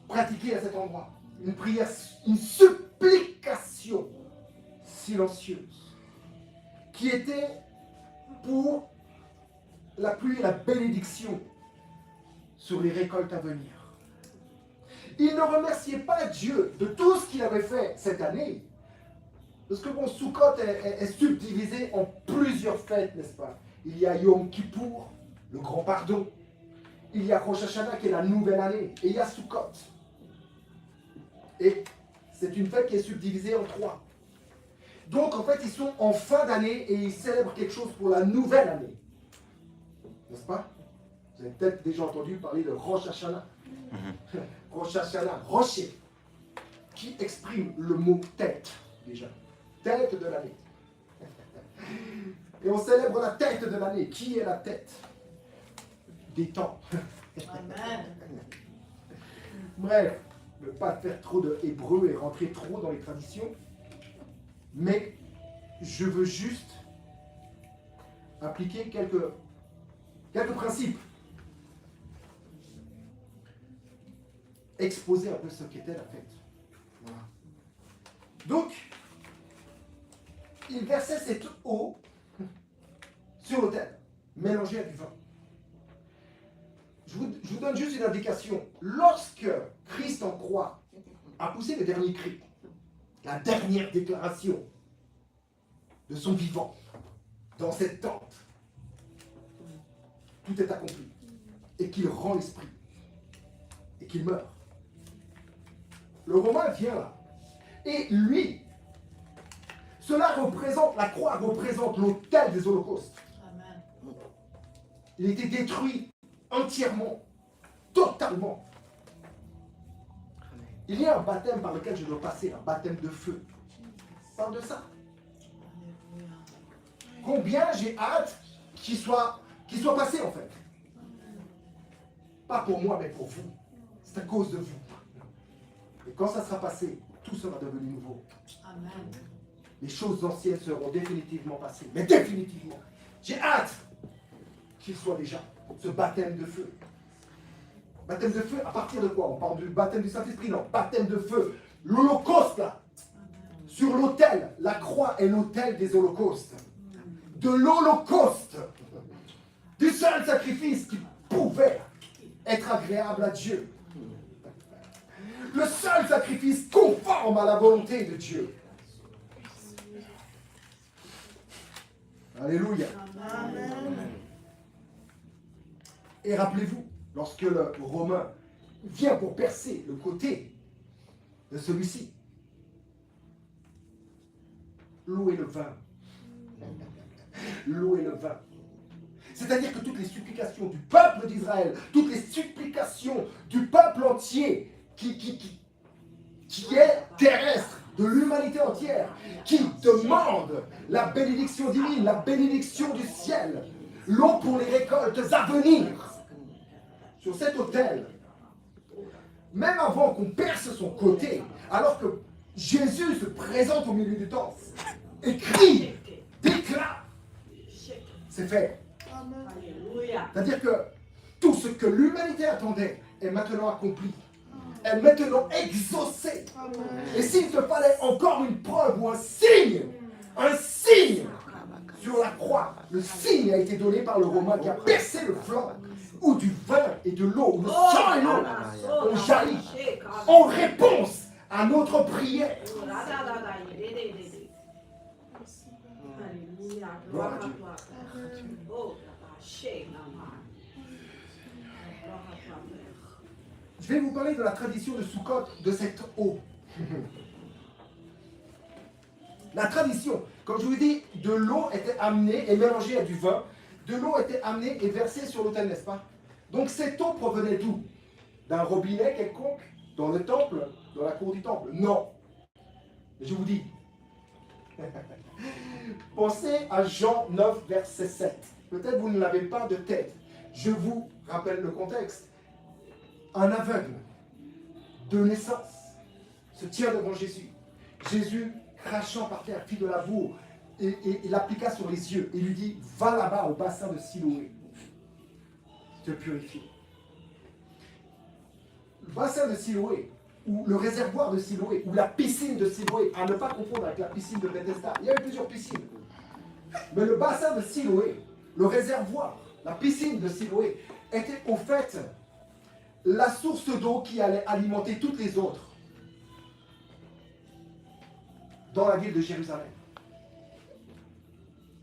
[SPEAKER 2] pratiqué à cet endroit. Une prière, une supplication silencieuse, qui était pour la pluie et la bénédiction sur les récoltes à venir. Il ne remerciait pas Dieu de tout ce qu'il avait fait cette année. Parce que bon, Sukkot est subdivisé en plusieurs fêtes, n'est-ce pas? Il y a Yom Kippour, le grand pardon. Il y a Rosh Hashanah qui est la nouvelle année. Et il y a Sukkot. Et c'est une fête qui est subdivisée en 3. Donc en fait, ils sont en fin d'année et ils célèbrent quelque chose pour la nouvelle année. N'est-ce pas? Vous avez peut-être déjà entendu parler de Rosh Hashanah. Rosh Hashanah, Rocher, qui exprime le mot tête, déjà. Tête de l'année. Et on célèbre la tête de l'année. Qui est la tête des temps?
[SPEAKER 4] Amen.
[SPEAKER 2] Bref, ne pas faire trop de hébreu et rentrer trop dans les traditions. Mais je veux juste appliquer quelques principes. Exposer un peu ce qu'était la fête. Voilà. Donc, il versait cette eau sur l'autel, mélangé à du vin. Je vous donne juste une indication. Lorsque Christ en croix a poussé le dernier cri, la dernière déclaration de son vivant dans cette tente, tout est accompli. Et qu'il rend l'esprit. Et qu'il meurt. Le Romain vient là. Et lui, cela représente, la croix représente l'autel des holocaustes.
[SPEAKER 4] Amen.
[SPEAKER 2] Il a été détruit entièrement, totalement. Il y a un baptême par lequel je dois passer, un baptême de feu. Parle de ça.
[SPEAKER 4] Alléluia.
[SPEAKER 2] Combien j'ai hâte qu'il soit passé en fait. Pas pour moi, mais pour vous. C'est à cause de vous. Et quand ça sera passé, tout sera devenu nouveau.
[SPEAKER 4] Amen.
[SPEAKER 2] Les choses anciennes seront définitivement passées. Mais définitivement. J'ai hâte qu'il soit déjà ce baptême de feu. Baptême de feu, à partir de quoi? On parle du baptême du Saint-Esprit? Non, baptême de feu. L'holocauste là. Sur l'autel, la croix est l'autel des holocaustes. De l'holocauste. Du seul sacrifice qui pouvait être agréable à Dieu. Le seul sacrifice conforme à la volonté de Dieu. Alléluia.
[SPEAKER 4] Amen.
[SPEAKER 2] Et rappelez-vous, lorsque le Romain vient pour percer le côté de celui-ci, l'eau et le vin. L'eau et le vin. C'est-à-dire que toutes les supplications du peuple d'Israël, toutes les supplications du peuple entier qui est terrestre, de l'humanité entière, qui demande la bénédiction divine, la bénédiction du ciel, l'eau pour les récoltes à venir, sur cet autel, même avant qu'on perce son côté, alors que Jésus se présente au milieu du temple, et crie, déclare, c'est fait.
[SPEAKER 4] Alléluia.
[SPEAKER 2] C'est-à-dire que tout ce que l'humanité attendait est maintenant accompli, est maintenant exaucé. Et s'il te fallait encore une preuve ou un signe sur la croix, le signe a été donné par le Romain qui a percé le flanc, où du vin et de l'eau, où le sang et l'eau ont jailli en réponse à notre prière.
[SPEAKER 4] Alléluia.
[SPEAKER 2] Gloire
[SPEAKER 4] Gloire
[SPEAKER 2] à
[SPEAKER 4] à
[SPEAKER 2] Dieu.
[SPEAKER 4] toi. Oh, Papa, chez Nama. Gloire à toi, Père.
[SPEAKER 2] Je vais vous parler de la tradition de Sukkot, de cette eau. La tradition, comme je vous dis, de l'eau était amenée et mélangée à du vin. De l'eau était amenée et versée sur l'autel, n'est-ce pas? Donc cette eau provenait d'où? D'un robinet quelconque? Dans le temple? Dans la cour du temple? Non. Je vous dis. Pensez à Jean 9, verset 7. Peut-être vous ne l'avez pas de tête. Je vous rappelle le contexte. Un aveugle de naissance se tient devant Jésus. Jésus, crachant par terre, fit de la boue et l'appliqua sur les yeux et lui dit, va là-bas au bassin de Siloé, te purifier. Le bassin de Siloé, ou le réservoir de Siloé, ou la piscine de Siloé, à ne pas confondre avec la piscine de Bethesda. Il y avait plusieurs piscines. Mais le bassin de Siloé, le réservoir, la piscine de Siloé, était au fait la source d'eau qui allait alimenter toutes les autres dans la ville de Jérusalem.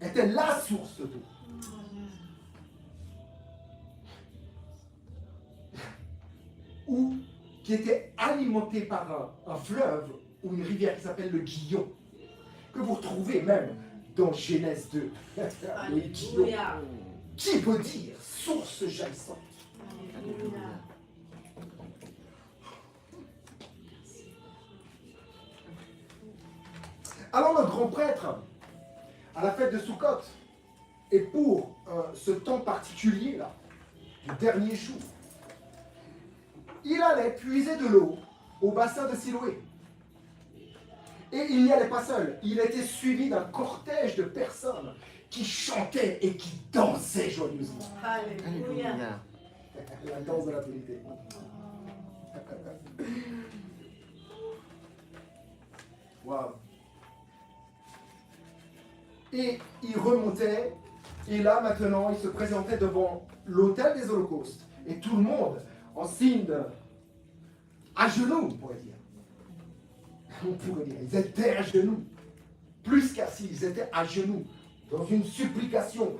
[SPEAKER 2] Était la source d'eau. Ou qui était alimentée par un fleuve ou une rivière qui s'appelle le Guillon, que vous retrouvez même dans Genèse 2. Le Guillon,
[SPEAKER 4] Alléluia.
[SPEAKER 2] qui veut dire source jaillissante.
[SPEAKER 4] Alléluia.
[SPEAKER 2] Alors le grand prêtre, à la fête de Sukkot, et pour ce temps particulier là, du dernier jour, il allait puiser de l'eau au bassin de Siloé. Et il n'y allait pas seul, il était suivi d'un cortège de personnes qui chantaient et qui dansaient joyeusement.
[SPEAKER 4] Alléluia.
[SPEAKER 2] La danse de la vérité. Waouh. Et il remontait Et là, maintenant, il se présentait devant l'autel des holocaustes. Et tout le monde, en signe de... à genoux, on pourrait dire. On pourrait dire, ils étaient à genoux. Plus qu'assis, ils étaient à genoux. Dans une supplication.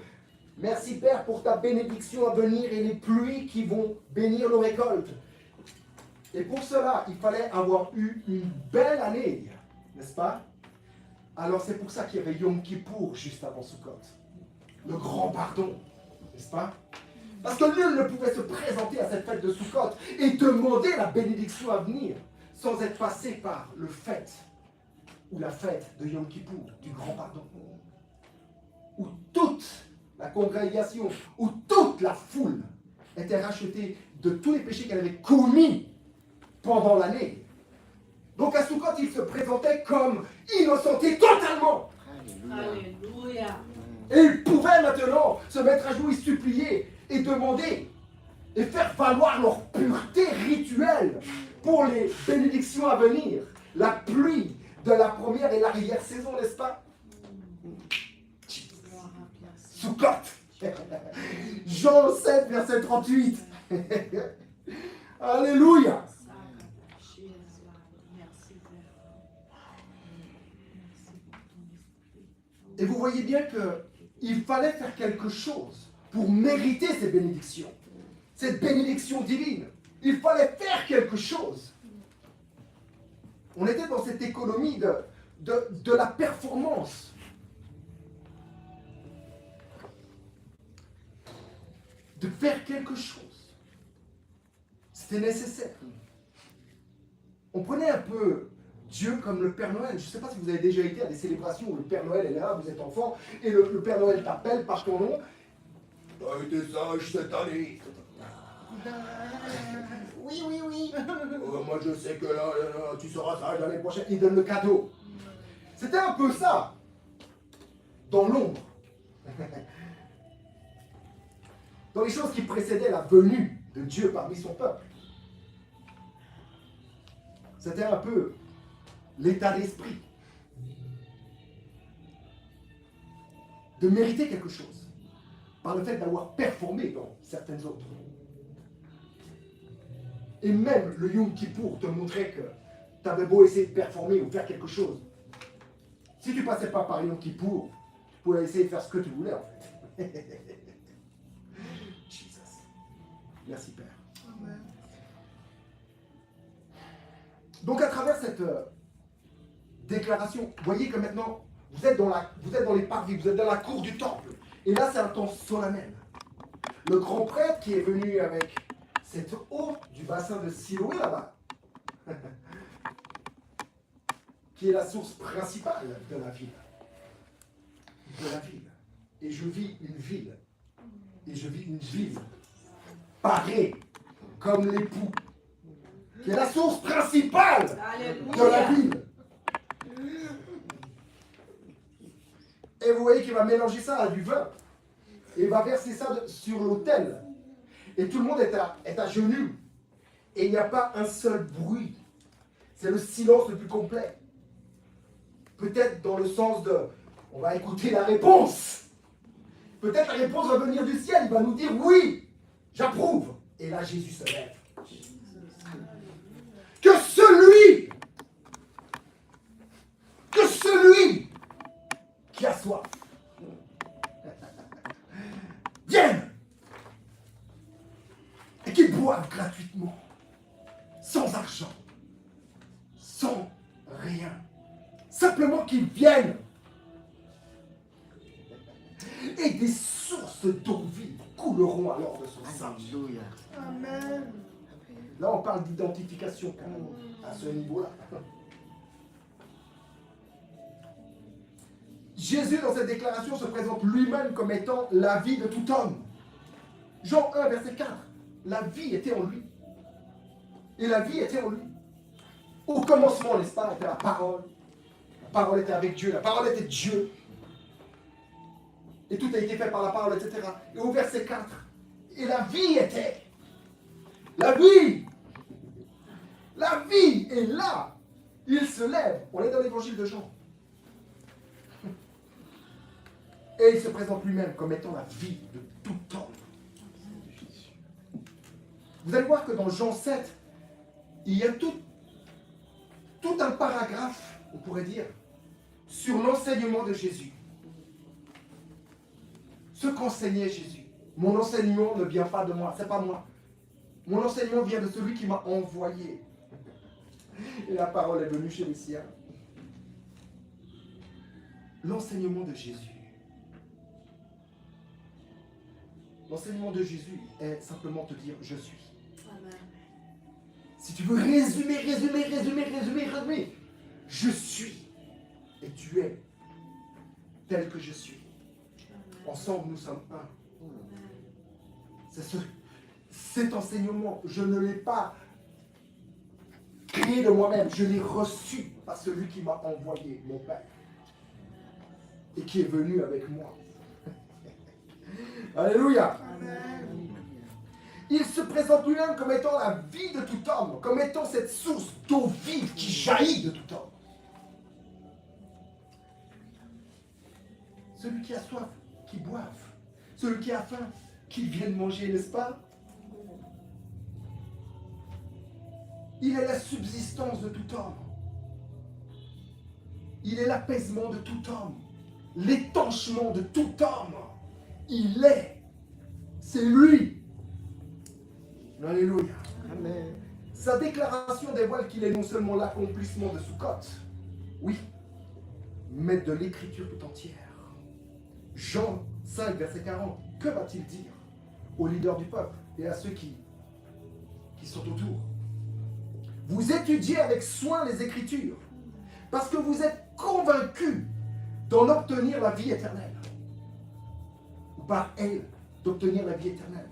[SPEAKER 2] Merci Père pour ta bénédiction à venir et les pluies qui vont bénir nos récoltes. Et pour cela, il fallait avoir eu une belle année, n'est-ce pas? Alors c'est pour ça qu'il y avait Yom Kippour juste avant Sukkot. Le grand pardon, n'est-ce pas? Parce que nul ne pouvait se présenter à cette fête de Sukkot et demander la bénédiction à venir sans être passé par le fait ou la fête de Yom Kippour, du grand pardon. Où toute la congrégation, où toute la foule était rachetée de tous les péchés qu'elle avait commis pendant l'année. Donc à Sukkot, il se présentait comme innocenté totalement.
[SPEAKER 4] Alléluia.
[SPEAKER 2] Et ils pouvaient maintenant se mettre à genoux et supplier et demander et faire valoir leur pureté rituelle pour les bénédictions à venir. La pluie de la première et l'arrière-saison, n'est-ce pas? Sukkot. Jean 7, verset 38. Alléluia. Et vous voyez bien qu'il fallait faire quelque chose pour mériter ces bénédictions. Cette bénédiction divine. Il fallait faire quelque chose. On était dans cette économie de la performance. De faire quelque chose. C'était nécessaire. On prenait un peu Dieu comme le Père Noël. Je ne sais pas si vous avez déjà été à des célébrations où le Père Noël est là, vous êtes enfant, et le Père Noël t'appelle par ton nom. T'as été sage cette année.
[SPEAKER 1] Oui, oui, oui.
[SPEAKER 2] Moi je sais que là, tu seras sage l'année prochaine. Il donne le cadeau. C'était un peu ça. Dans l'ombre. Dans les choses qui précédaient la venue de Dieu parmi son peuple. C'était un peu l'état d'esprit. De mériter quelque chose. Par le fait d'avoir performé dans certaines autres. Et même le Yom Kippour te montrait que tu avais beau essayer de performer ou faire quelque chose. Si tu passais pas par Yom Kippour, tu pouvais essayer de faire ce que tu voulais en fait. Jesus. Merci Père.
[SPEAKER 3] Amen.
[SPEAKER 2] Donc à travers cette déclaration, vous voyez que maintenant, vous êtes dans les parvis, vous êtes dans la cour du temple. Et là, c'est un temps solennel. Le grand prêtre qui est venu avec cette eau du bassin de Siloé là-bas, qui est la source principale de la ville. De la ville. Et je vis une ville. Et je vis une ville parée comme l'époux, qui est la source principale de la ville. Et vous voyez qu'il va mélanger ça à du vin. Et il va verser ça sur l'autel. Et tout le monde est à genoux. Et il n'y a pas un seul bruit. C'est le silence le plus complet. Peut-être dans le sens de, on va écouter la réponse. Peut-être la réponse va venir du ciel. Il va nous dire, oui, j'approuve. Et là, Jésus se lève. Que celui qui a soif vienne et qu'il boive gratuitement, sans argent, sans rien. Simplement qu'il vienne. Et des sources d'eau vive couleront alors de son sein.
[SPEAKER 1] Alléluia.
[SPEAKER 3] Amen.
[SPEAKER 2] Là, on parle d'identification quand même, à ce niveau-là. Jésus, dans cette déclaration, se présente lui-même comme étant la vie de tout homme. Jean 1, verset 4. La vie était en lui. Et la vie était en lui. Au commencement, n'est-ce pas, était la parole. La parole était avec Dieu. La parole était Dieu. Et tout a été fait par la parole, etc. Et au verset 4. Et la vie était. La vie. La vie est là. Il se lève. On est dans l'évangile de Jean. Et il se présente lui-même comme étant la vie de tout homme. Vous allez voir que dans Jean 7, il y a tout un paragraphe, on pourrait dire, sur l'enseignement de Jésus. Ce qu'enseignait Jésus. Mon enseignement ne vient pas de moi, c'est pas moi. Mon enseignement vient de celui qui m'a envoyé. Et la parole est venue chez les siens. L'enseignement de Jésus. L'enseignement de Jésus est simplement te dire je suis.
[SPEAKER 4] Amen.
[SPEAKER 2] Si tu veux résumer, je suis. Et tu es tel que je suis. Ensemble, nous sommes un. C'est cet enseignement, je ne l'ai pas créé de moi-même, je l'ai reçu par celui qui m'a envoyé, mon Père, et qui est venu avec moi. Alléluia.
[SPEAKER 3] Amen.
[SPEAKER 2] Il se présente lui-même comme étant la vie de tout homme, comme étant cette source d'eau vive qui jaillit de tout homme. Celui qui a soif, qui boive. Celui qui a faim, qu'il vienne manger, n'est-ce pas? Il est la subsistance de tout homme. Il est l'apaisement de tout homme. L'étanchement de tout homme. Il est. C'est lui. Alléluia.
[SPEAKER 1] Amen.
[SPEAKER 2] Sa déclaration dévoile qu'il est non seulement l'accomplissement de Sukkot, oui, mais de l'écriture tout entière. Jean 5, verset 40, que va-t-il dire aux leaders du peuple et à ceux qui sont autour? Vous étudiez avec soin les Écritures parce que vous êtes convaincus d'en obtenir la vie éternelle. Ou par elle, d'obtenir la vie éternelle.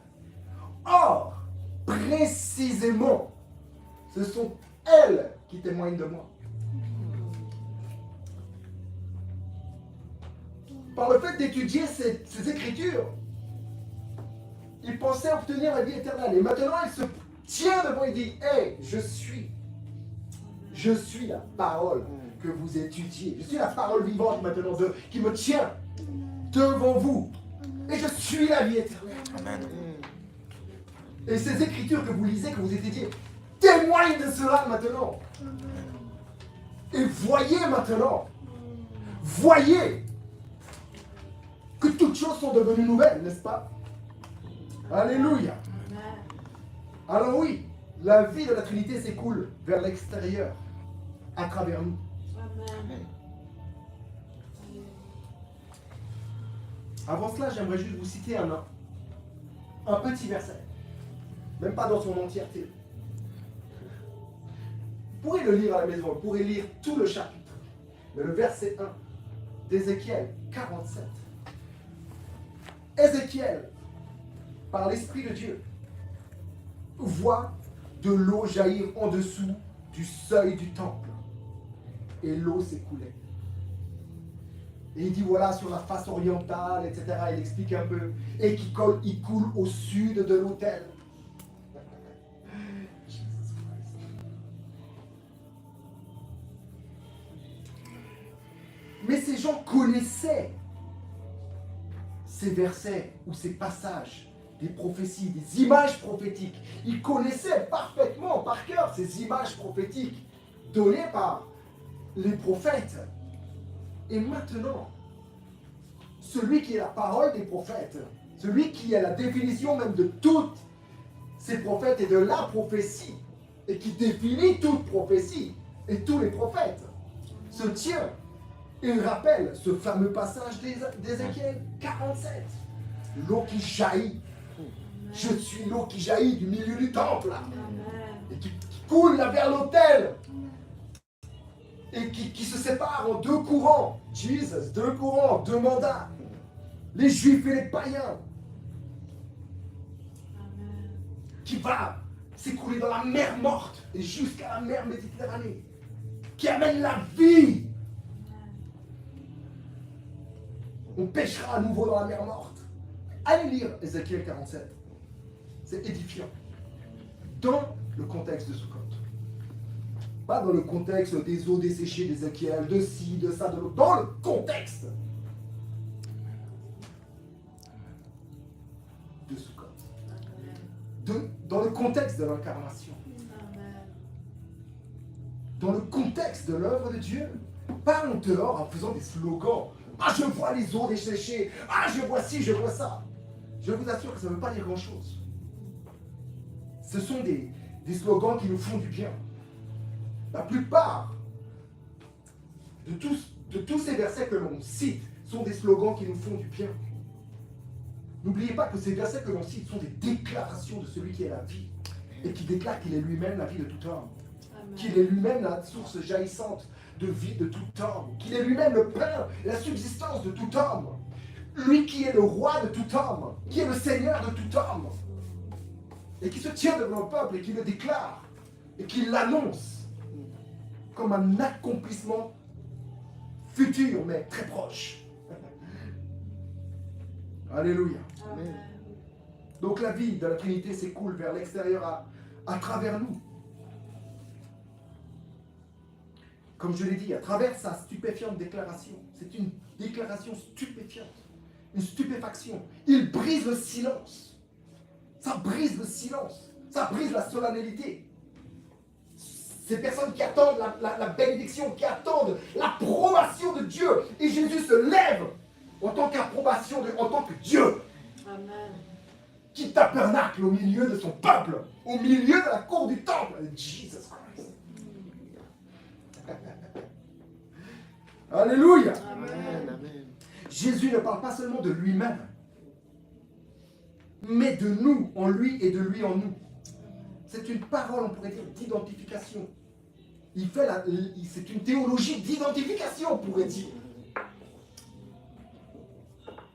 [SPEAKER 2] Or, précisément, ce sont elles qui témoignent de moi. Par le fait d'étudier ces Écritures, il pensait obtenir la vie éternelle. Et maintenant, il se tient devant et dit, hey, je suis la parole que vous étudiez. Je suis la parole vivante maintenant qui me tient devant vous. Et je suis la vie éternelle.
[SPEAKER 5] Amen.
[SPEAKER 2] Et ces Écritures que vous lisez, que vous étudiez, témoignent de cela maintenant. Et voyez maintenant, voyez que toutes choses sont devenues nouvelles, n'est-ce pas? Alléluia. Alors oui, la vie de la Trinité s'écoule vers l'extérieur, à travers nous.
[SPEAKER 4] Amen.
[SPEAKER 2] Avant cela, j'aimerais juste vous citer un petit verset. Même pas dans son entièreté. Vous pourrez le lire à la maison, vous pourrez lire tout le chapitre. Mais le verset 1 d'Ézéchiel 47. Ézéchiel, par l'Esprit de Dieu, voit de l'eau jaillir en dessous du seuil du temple. Et l'eau s'écoulait. Et il dit voilà sur la face orientale, etc. Il explique un peu. Et il coule au sud de l'autel. Mais ces gens connaissaient ces versets ou ces passages, des prophéties, des images prophétiques. Ils connaissaient parfaitement, par cœur, ces images prophétiques données par les prophètes. Et maintenant, celui qui est la parole des prophètes, celui qui est la définition même de toutes ces prophètes et de la prophétie, et qui définit toute prophétie et tous les prophètes, se tient et rappelle ce fameux passage d'Ézéchiel 47. L'eau qui jaillit. Je suis l'eau qui jaillit du milieu du temple. Et qui coule là vers l'autel. Et qui se sépare en deux courants. Jesus, deux courants, deux mandats. Les juifs et les païens. Qui va s'écouler dans la mer morte et jusqu'à la mer Méditerranée. Qui amène la vie. On pêchera à nouveau dans la mer morte. Allez lire Ézéchiel 47. C'est édifiant. Dans le contexte de Sukkot. Pas dans le contexte des eaux desséchées d'Ézéchiel, de ci, de ça, de l'autre. Dans le contexte. de Sukkot. Dans le contexte de l'incarnation. Dans le contexte de l'œuvre de Dieu. Pas en dehors en faisant des slogans. Ah, je vois les eaux desséchées. Ah, je vois ci, je vois ça. Je vous assure que ça ne veut pas dire grand-chose. Ce sont des slogans qui nous font du bien. La plupart de tous ces versets que l'on cite sont des slogans qui nous font du bien. N'oubliez pas que ces versets que l'on cite sont des déclarations de celui qui est la vie et qui déclare qu'il est lui-même la vie de tout homme. Qu'il est lui-même la source jaillissante de vie de tout homme. Qu'il est lui-même le pain et la subsistance de tout homme. Lui qui est le roi de tout homme, qui est le Seigneur de tout homme. Et qui se tient devant le peuple et qui le déclare et qui l'annonce comme un accomplissement futur mais très proche. Alléluia.
[SPEAKER 1] Amen.
[SPEAKER 2] Donc la vie de la Trinité s'écoule vers l'extérieur à travers nous. Comme je l'ai dit, à travers sa stupéfiante déclaration. C'est une déclaration stupéfiante. Une stupéfaction. Il brise le silence. Ça brise le silence. Ça brise la solennité. Ces personnes qui attendent la bénédiction, qui attendent l'approbation de Dieu. Et Jésus se lève en tant qu'approbation, en tant que Dieu.
[SPEAKER 4] Amen.
[SPEAKER 2] Qui tabernacle au milieu de son peuple, au milieu de la cour du temple. Jesus Christ. Alléluia.
[SPEAKER 1] Amen. Amen.
[SPEAKER 2] Jésus ne parle pas seulement de lui-même, mais de nous en lui et de lui en nous. C'est une parole, on pourrait dire, d'identification. C'est une théologie d'identification, on pourrait dire.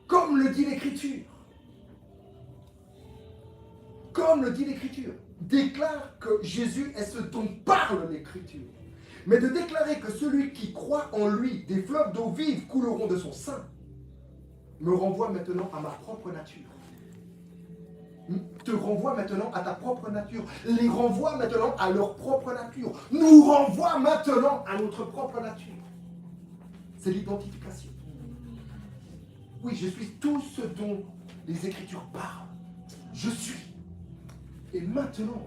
[SPEAKER 2] Comme le dit l'Écriture. Comme le dit l'Écriture. Déclare que Jésus est ce dont parle l'Écriture. Mais de déclarer que celui qui croit en lui, des fleuves d'eau vive couleront de son sein, me renvoie maintenant à ma propre nature. Te renvoie maintenant à ta propre nature. Les renvoie maintenant à leur propre nature. Nous renvoie maintenant à notre propre nature. C'est l'identification. Oui, je suis tout ce dont les Écritures parlent. Je suis. Et maintenant,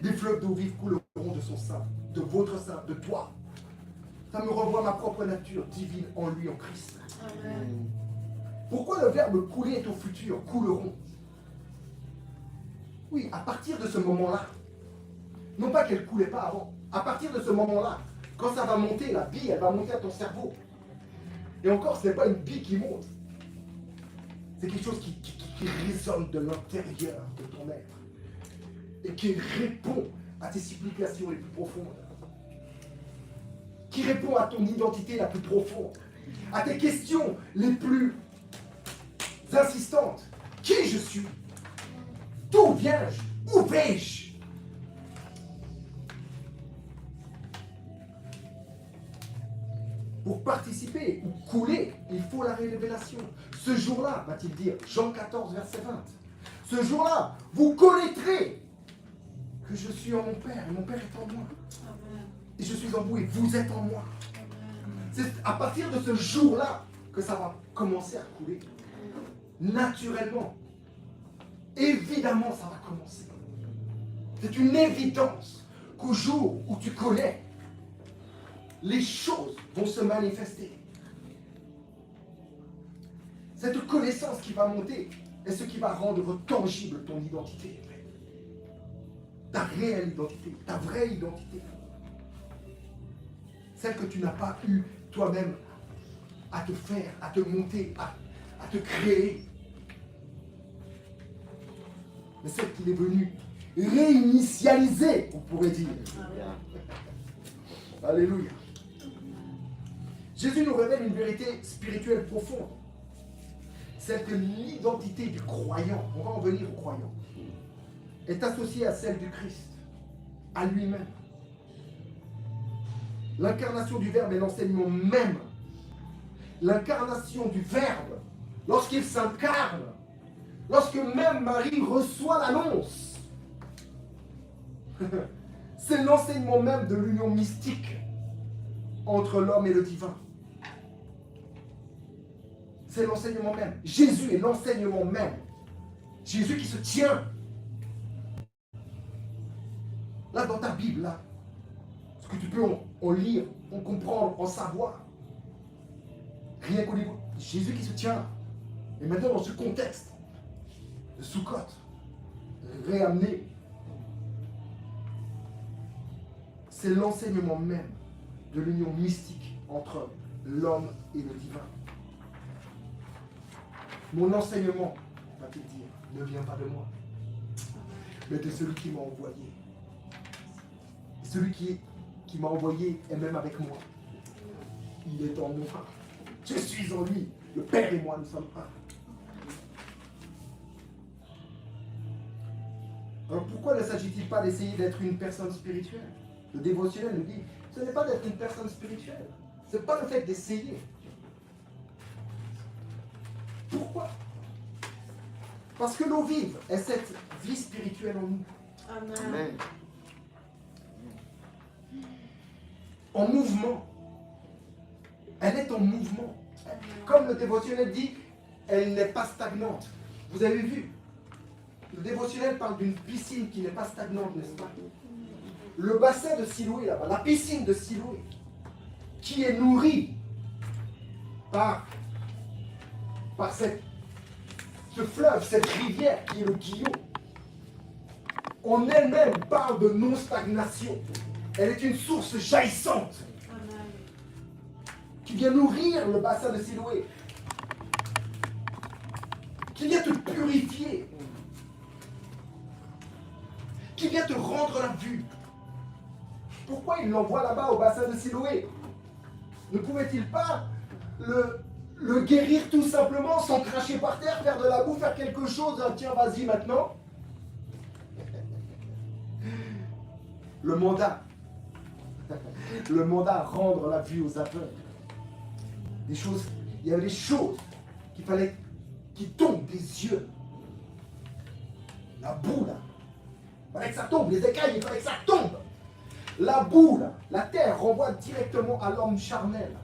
[SPEAKER 2] des fleuves d'eau vive couleront de son sein, de votre sein, de toi. Ça me renvoie à ma propre nature divine en lui, en Christ.
[SPEAKER 4] Amen.
[SPEAKER 2] Pourquoi le verbe couler est au futur, couleront? Oui, à partir de ce moment-là, non pas qu'elle ne coulait pas avant, à partir de ce moment-là, quand ça va monter, la bille, elle va monter à ton cerveau. Et encore, ce n'est pas une bille qui monte. C'est quelque chose qui résonne de l'intérieur de ton être. Et qui répond à tes supplications les plus profondes. Qui répond à ton identité la plus profonde. À tes questions les plus insistantes. Qui je suis? D'où viens-je? Où vais-je? Pour participer ou couler, il faut la révélation. Ce jour-là, va-t-il dire, Jean 14, verset 20. Ce jour-là, vous connaîtrez que je suis en mon Père et mon Père est en moi.
[SPEAKER 4] Amen.
[SPEAKER 2] Et je suis en vous et vous êtes en moi.
[SPEAKER 4] Amen.
[SPEAKER 2] C'est à partir de ce jour-là que ça va commencer à couler. Naturellement. Évidemment, ça va commencer. C'est une évidence qu'au jour où tu connais, les choses vont se manifester. Cette connaissance qui va monter est ce qui va rendre tangible ton identité. Ta réelle identité, ta vraie identité. Celle que tu n'as pas eu toi-même à te faire, à te monter, à te créer. Mais celle qu'il est venu réinitialiser, on pourrait dire. Alléluia. Jésus nous révèle une vérité spirituelle profonde. Celle que l'identité du croyant, on va en venir au croyant, est associée à celle du Christ, à lui-même. L'incarnation du Verbe est l'enseignement même. L'incarnation du Verbe, lorsqu'il s'incarne, lorsque même Marie reçoit l'annonce, c'est l'enseignement même de l'union mystique entre l'homme et le divin. C'est l'enseignement même. Jésus est l'enseignement même Jésus qui se tient. Là, dans ta Bible, là, ce que tu peux en lire, en comprendre, en savoir. Rien qu'au niveau. Jésus qui se tient. Et maintenant, dans ce contexte de Sukkot, réamené, c'est l'enseignement même de l'union mystique entre l'homme et le divin. Mon enseignement, va-t-il dire, ne vient pas de moi, mais de celui qui m'a envoyé. Et celui qui m'a envoyé est même avec moi. Il est en moi. Je suis en lui. Le Père et moi, nous sommes un. Alors pourquoi ne s'agit-il pas d'essayer d'être une personne spirituelle? Le dévotionnel nous dit, ce n'est pas d'être une personne spirituelle. Ce n'est pas le fait d'essayer. Pourquoi? Parce que l'eau vive est cette vie spirituelle en nous.
[SPEAKER 4] Amen.
[SPEAKER 2] En mouvement. Elle est en mouvement. Comme le dévotionnel dit, elle n'est pas stagnante. Vous avez vu? Le dévotionnel parle d'une piscine qui n'est pas stagnante, n'est-ce pas? Le bassin de Siloé, là-bas, la piscine de Siloé, qui est nourrie par ce fleuve, cette rivière qui est le Guillaume, en elle-même parle de non-stagnation. Elle est une source jaillissante qui vient nourrir le bassin de Siloé, qui vient te purifier, qui vient te rendre la vue. Pourquoi il l'envoie là-bas au bassin de Siloé? Ne pouvait-il pas le guérir tout simplement sans cracher par terre, faire de la boue, faire quelque chose? Tiens, vas-y maintenant. Le mandat, rendre la vue aux aveugles. Il y avait des choses qu'il fallait qui tombent des yeux. La boue là, il fallait que ça tombe, les écailles, il fallait que ça tombe. La boue là, la terre renvoie directement à l'homme charnel,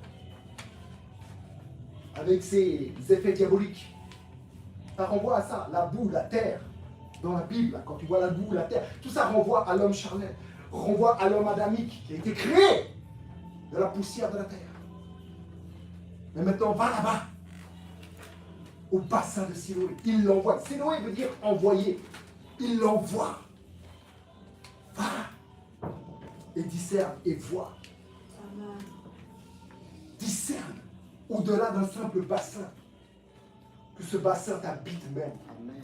[SPEAKER 2] avec ses effets diaboliques. Ça renvoie à ça, la boue, la terre. Dans la Bible, là, quand tu vois la boue, la terre, tout ça renvoie à l'homme charnel, renvoie à l'homme adamique qui a été créé de la poussière de la terre. Mais maintenant, va là-bas, au bassin de Siloé. Il l'envoie. Siloé veut dire envoyer. Il l'envoie. Va et discerne et vois.
[SPEAKER 4] Amen.
[SPEAKER 2] Discerne au-delà d'un simple bassin. Que ce bassin t'habite même.
[SPEAKER 1] Amen.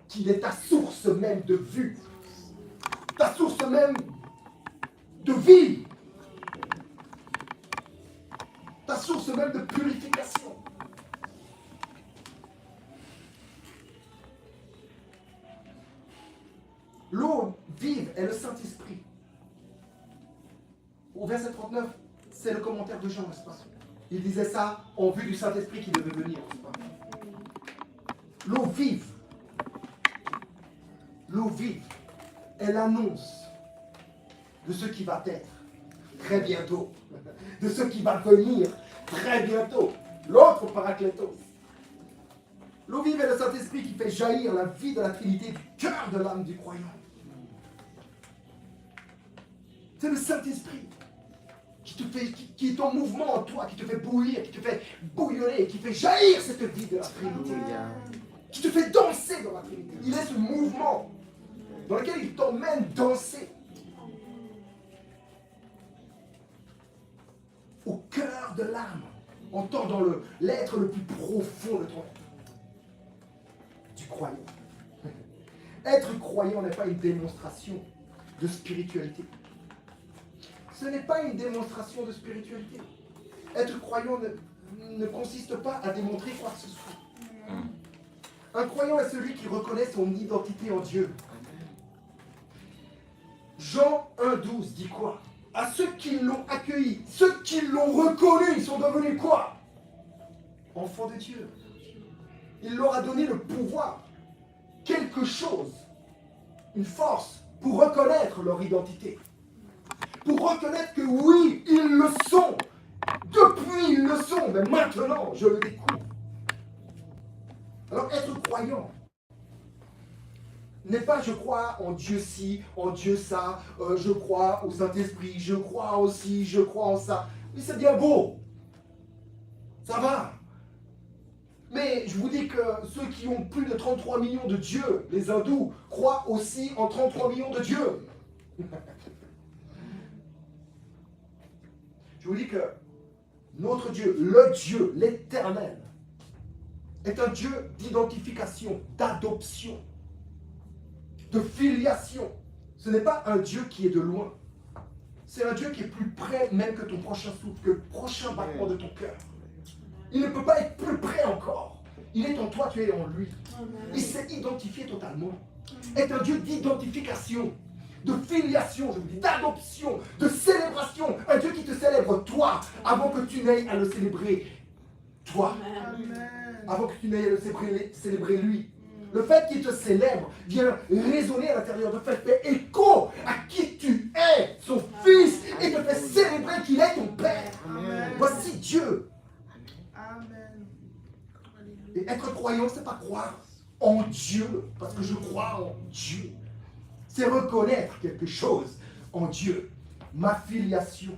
[SPEAKER 2] Qu'il est ta source même de vue. Ta source même de vie. Ta source même de purification. L'eau vive est le Saint-Esprit. Au verset 39, c'est le commentaire de Jean, n'est-ce pas? Il disait ça en vue du Saint-Esprit qui devait venir, n'est-ce pas? L'eau vive est l'annonce de ce qui va être très bientôt, de ce qui va venir très bientôt, l'autre Paraclétos. L'eau vive est le Saint-Esprit qui fait jaillir la vie de la Trinité du cœur de l'âme du croyant. C'est le Saint-Esprit qui est en mouvement en toi, qui te fait bouillir, qui te fait bouillonner, qui fait jaillir cette vie de la Trinité, qui te fait danser dans la Trinité. Il est ce mouvement dans lequel il t'emmène danser au cœur de l'âme, entend dans l'être le plus profond de toi, du croyant. Être croyant n'est pas une démonstration de spiritualité. Ce n'est pas une démonstration de spiritualité. Être croyant ne consiste pas à démontrer quoi que ce soit. Un croyant est celui qui reconnaît son identité en Dieu. Jean 1,12 dit quoi? À ceux qui l'ont accueilli, ceux qui l'ont reconnu, ils sont devenus quoi? Enfants de Dieu. Il leur a donné le pouvoir, quelque chose, une force pour reconnaître leur identité. Pour reconnaître que oui, ils le sont. Depuis, ils le sont, mais maintenant, je le découvre. Alors, être croyant n'est pas je crois en Dieu ci, en Dieu ça, je crois au Saint-Esprit, je crois aussi, je crois en ça. Oui, c'est bien beau. Ça va. Mais je vous dis que ceux qui ont plus de 33 millions de dieux, les hindous, croient aussi en 33 millions de dieux. Je vous dis que notre Dieu, le Dieu, l'Éternel, est un Dieu d'identification, d'adoption, de filiation. Ce n'est pas un Dieu qui est de loin. C'est un Dieu qui est plus près même que ton prochain souffle, que le prochain battement de ton cœur. Il ne peut pas être plus près encore. Il est en toi, tu es en lui. Il s'est identifié totalement. Est un Dieu d'identification, de filiation, je vous dis, d'adoption, de célébration. Un Dieu qui te célèbre toi, avant que tu n'ailles à le célébrer toi. Avant que tu n'ailles à le célébrer lui. Le fait qu'il te célèbre vient résonner à l'intérieur de fait, fait écho à qui tu es, son fils, et te fait célébrer qu'il est ton Père.
[SPEAKER 3] Amen.
[SPEAKER 2] Voici Dieu.
[SPEAKER 3] Amen.
[SPEAKER 2] Et être croyant, c'est pas croire en Dieu, parce que je crois en Dieu. C'est reconnaître quelque chose en Dieu. Ma filiation,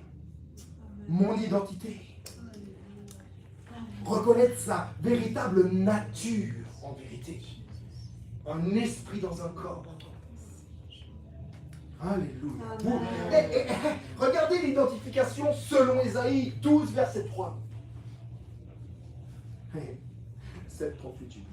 [SPEAKER 2] mon identité. Reconnaître sa véritable nature en vérité. Un esprit dans un corps. Alléluia. Vous- regardez l'identification selon Ésaïe 12, verset 3. 7:38.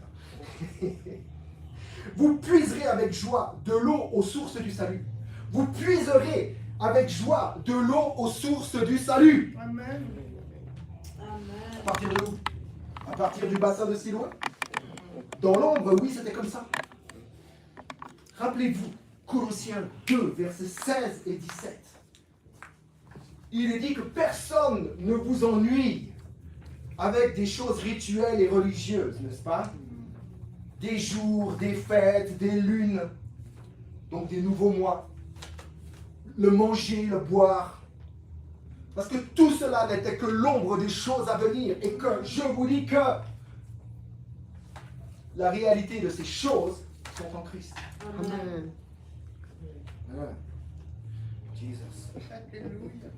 [SPEAKER 2] Vous puiserez avec joie de l'eau aux sources du salut. Vous puiserez avec joie de l'eau aux sources du salut.
[SPEAKER 3] Amen.
[SPEAKER 2] À partir de où? À partir du bassin de Siloé? Dans l'ombre, oui, c'était comme ça. Rappelez-vous, Colossiens 2, versets 16 et 17. Il est dit que personne ne vous ennuie avec des choses rituelles et religieuses, n'est-ce pas? Des jours, des fêtes, des lunes, donc des nouveaux mois, le manger, le boire. Parce que tout cela n'était que l'ombre des choses à venir et que je vous dis que la réalité de ces choses sont en Christ.
[SPEAKER 1] Amen.
[SPEAKER 2] Jesus.
[SPEAKER 3] Alléluia.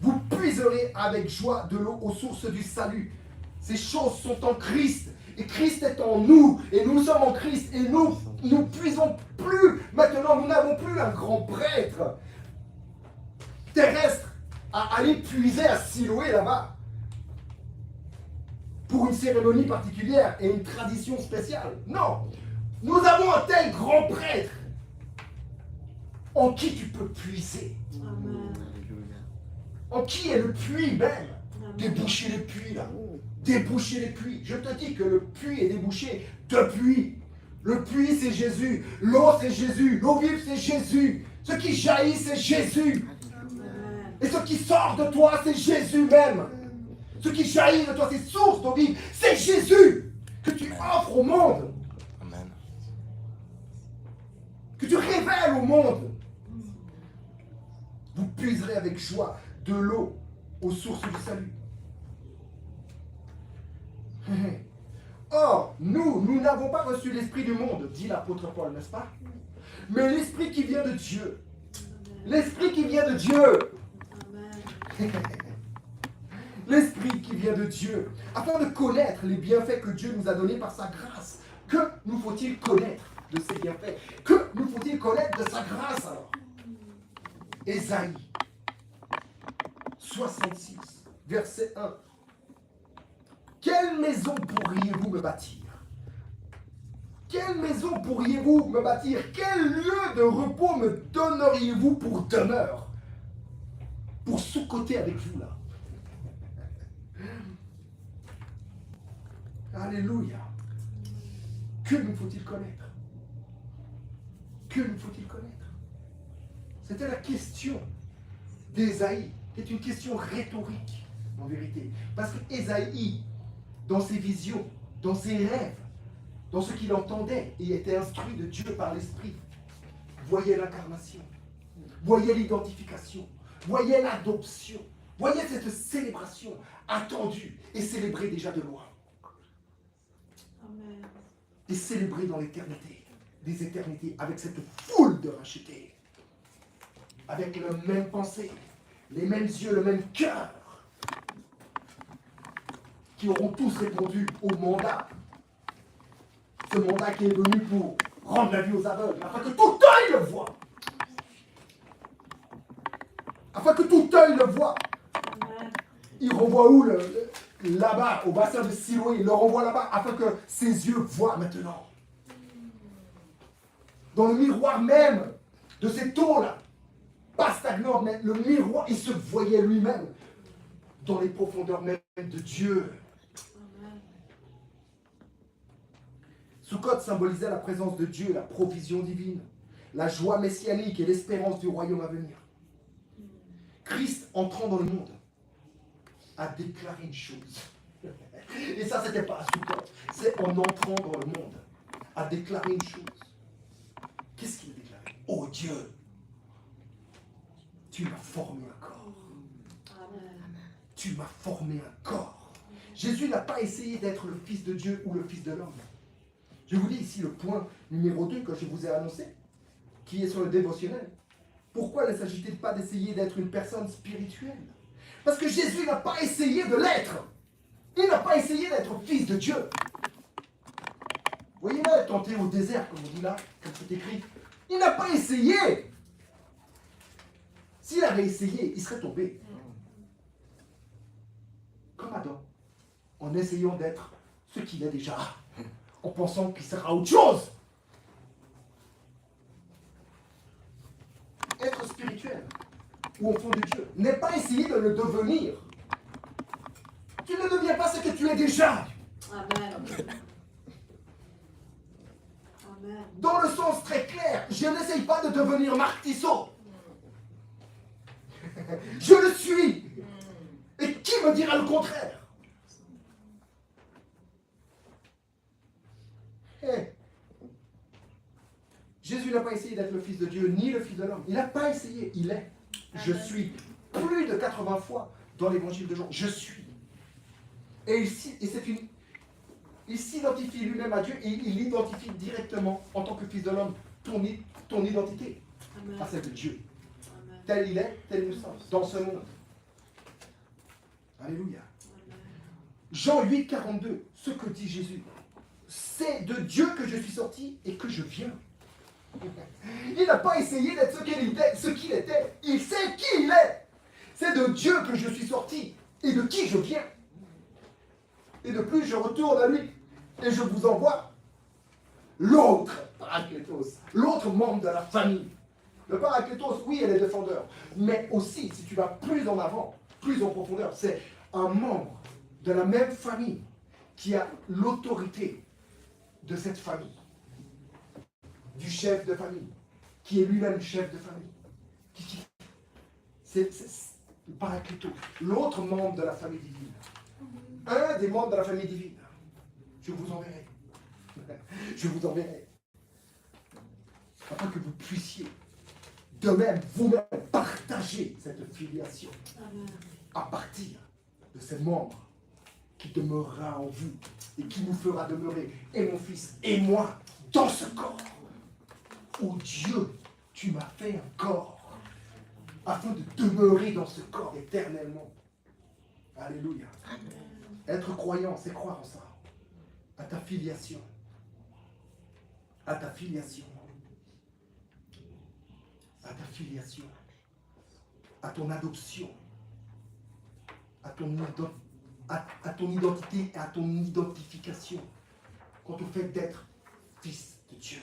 [SPEAKER 2] Vous puiserez avec joie de l'eau aux sources du salut. Ces choses sont en Christ. Et Christ est en nous. Et nous sommes en Christ. Et nous puisons plus. Maintenant, nous n'avons plus un grand prêtre terrestre à aller puiser à Siloé là-bas. Pour une cérémonie particulière et une tradition spéciale. Non. Nous avons un tel grand prêtre en qui tu peux puiser.
[SPEAKER 1] Alléluia.
[SPEAKER 2] En qui est le puits même. Déboucher les puits là. Déboucher les puits. Je te dis que le puits est débouché depuis. Le puits c'est Jésus. L'eau c'est Jésus. L'eau vive c'est Jésus. Ce qui jaillit c'est Jésus. Et ce qui sort de toi c'est Jésus même. Ce qui jaillit de toi, ces sources d'eau vive, c'est Jésus que tu offres au monde.
[SPEAKER 1] Amen.
[SPEAKER 2] Que tu révèles au monde. Vous puiserez avec joie de l'eau aux sources du salut. Or, nous n'avons pas reçu l'esprit du monde, dit l'apôtre Paul, n'est-ce pas? Mais l'esprit qui vient de Dieu. L'esprit qui vient de Dieu. L'esprit qui vient de Dieu, afin de connaître les bienfaits que Dieu nous a donnés par sa grâce. Que nous faut-il connaître de ses bienfaits? Que nous faut-il connaître de sa grâce alors? Ésaïe 66, verset 1. Quelle maison pourriez-vous me bâtir? Quelle maison pourriez-vous me bâtir? Quel lieu de repos me donneriez-vous pour demeure? Pour sous-côté avec vous là. Alléluia. Que nous faut-il connaître? Que nous faut-il connaître? C'était la question d'Ésaïe, qui est une question rhétorique, en vérité. Parce qu'Ésaïe, dans ses visions, dans ses rêves, dans ce qu'il entendait et était instruit de Dieu par l'Esprit, voyait l'incarnation, voyait l'identification, voyait l'adoption, voyait cette célébration attendue et célébrée déjà de loin. Et célébrée dans l'éternité. des éternités avec cette foule de rachetés, avec la même pensée, les mêmes yeux, le même cœur, qui auront tous répondu au mandat. Ce mandat qui est venu pour rendre la vie aux aveugles, afin que tout œil le voie. Afin que tout œil le voie. Il renvoie où là-bas, au bassin de Siloé, il le renvoie là-bas, afin que ses yeux voient maintenant. Dans le miroir même de cette eau-là, pas stagnante, mais le miroir, il se voyait lui-même dans les profondeurs même de Dieu. Sukkot symbolisait la présence de Dieu, la provision divine, la joie messianique et l'espérance du royaume à venir. Christ, entrant dans le monde, a déclaré une chose. Et ça, c'était pas à Sukkot. C'est en entrant dans le monde, a déclaré une chose. Qu'est-ce qu'il a déclaré? Oh Dieu, tu m'as formé un corps. Tu m'as formé un corps. Jésus n'a pas essayé d'être le Fils de Dieu ou le Fils de l'homme. Je vous dis ici le point numéro 2 que je vous ai annoncé, qui est sur le dévotionnel. Pourquoi ne s'agit-il pas d'essayer d'être une personne spirituelle? Parce que Jésus n'a pas essayé de l'être. Il n'a pas essayé d'être Fils de Dieu. Voyez-moi être tenté au désert, comme on dit là, comme c'est écrit. Il n'a pas essayé. S'il avait essayé, il serait tombé. Comme Adam, en essayant d'être ce qu'il est déjà, en pensant qu'il sera autre chose. Être spirituel ou enfant de Dieu n'est pas essayer de le devenir. Tu ne deviens pas ce que tu es déjà.
[SPEAKER 4] Amen. Amen.
[SPEAKER 2] Dans le sens très clair, je n'essaye pas de devenir Marc Tissot. Je le suis. Et qui me dira le contraire? Hey. Jésus n'a pas essayé d'être le Fils de Dieu, ni le Fils de l'homme. Il n'a pas essayé, il est. Je suis. Plus de 80 fois dans l'évangile de Jean, je suis. Et il s'identifie lui-même à Dieu et il identifie directement en tant que Fils de l'homme ton identité à celle de Dieu.
[SPEAKER 4] Amen.
[SPEAKER 2] Tel il est, tel nous sommes, dans ce monde. Alléluia. Jean 8, 42, ce que dit Jésus. C'est de Dieu que je suis sorti et que je viens. Il n'a pas essayé d'être ce qu'il était. Il sait qui il est. C'est de Dieu que je suis sorti et de qui je viens. Et de plus, je retourne à lui et je vous envoie l'autre Parakletos, l'autre membre de la famille. Le Parakletos, oui, elle est défendeur, mais aussi, si tu vas plus en avant, plus en profondeur, c'est un membre de la même famille qui a l'autorité de cette famille, du chef de famille, qui est lui-même chef de famille. C'est le Parakletos, l'autre membre de la famille divine. Un des membres de la famille divine. Je vous enverrai. Je vous enverrai. Afin que vous puissiez de même, vous-même, partager cette filiation.
[SPEAKER 4] Amen.
[SPEAKER 2] À partir de ces membres qui demeurera en vous et qui nous fera demeurer, et mon fils et moi, dans ce corps. Oh Dieu, tu m'as fait un corps afin de demeurer dans ce corps éternellement. Alléluia. Être croyant, c'est croire en ça. À ta filiation. À ta filiation. À ta filiation. À ton adoption. À ton identité et à ton identification. Quant au fait d'être fils de Dieu.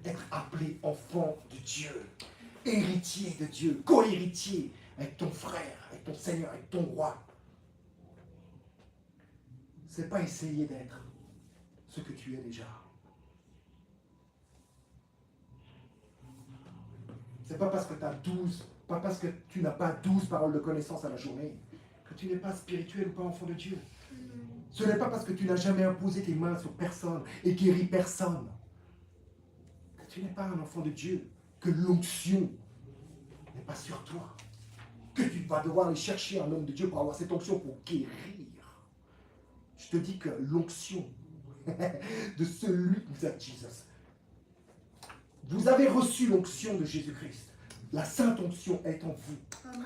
[SPEAKER 2] Être appelé enfant de Dieu. Héritier de Dieu. Co-héritier avec ton frère, avec ton Seigneur, avec ton roi. C'est pas essayer d'être ce que tu es déjà. C'est pas parce que tu as 12, pas parce que tu n'as pas 12 paroles de connaissance à la journée, que tu n'es pas spirituel ou pas enfant de Dieu. Ce n'est pas parce que tu n'as jamais imposé tes mains sur personne et guéri personne, que tu n'es pas un enfant de Dieu, que l'onction n'est pas sur toi, que tu vas devoir aller chercher un homme de Dieu pour avoir cette onction pour guérir. Je te dis que l'onction de celui, Jesus, Vous avez reçu l'onction de Jésus-Christ. La sainte onction est en vous.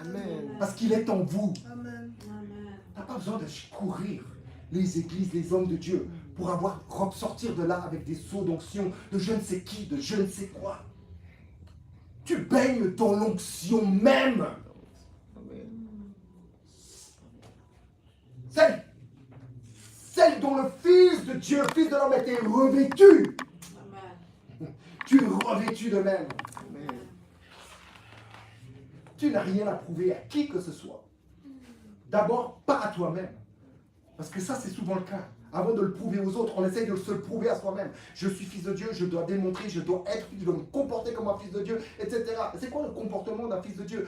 [SPEAKER 1] Amen.
[SPEAKER 2] Parce qu'il est en vous.
[SPEAKER 3] Amen.
[SPEAKER 4] Amen.
[SPEAKER 2] Tu n'as pas besoin de courir les églises, les hommes de Dieu, pour sortir de là avec des seaux d'onction de je ne sais qui, de je ne sais quoi. Tu baignes dans l'onction même. Celle dont le Fils de Dieu, le Fils de l'homme, était revêtu.
[SPEAKER 4] Amen.
[SPEAKER 2] Tu es revêtu de même.
[SPEAKER 1] Amen.
[SPEAKER 2] Tu n'as rien à prouver à qui que ce soit. D'abord, pas à toi-même. Parce que ça, c'est souvent le cas. Avant de le prouver aux autres, on essaye de se le prouver à soi-même. Je suis fils de Dieu, je dois démontrer, je dois être, je dois me comporter comme un fils de Dieu, etc. C'est quoi le comportement d'un fils de Dieu?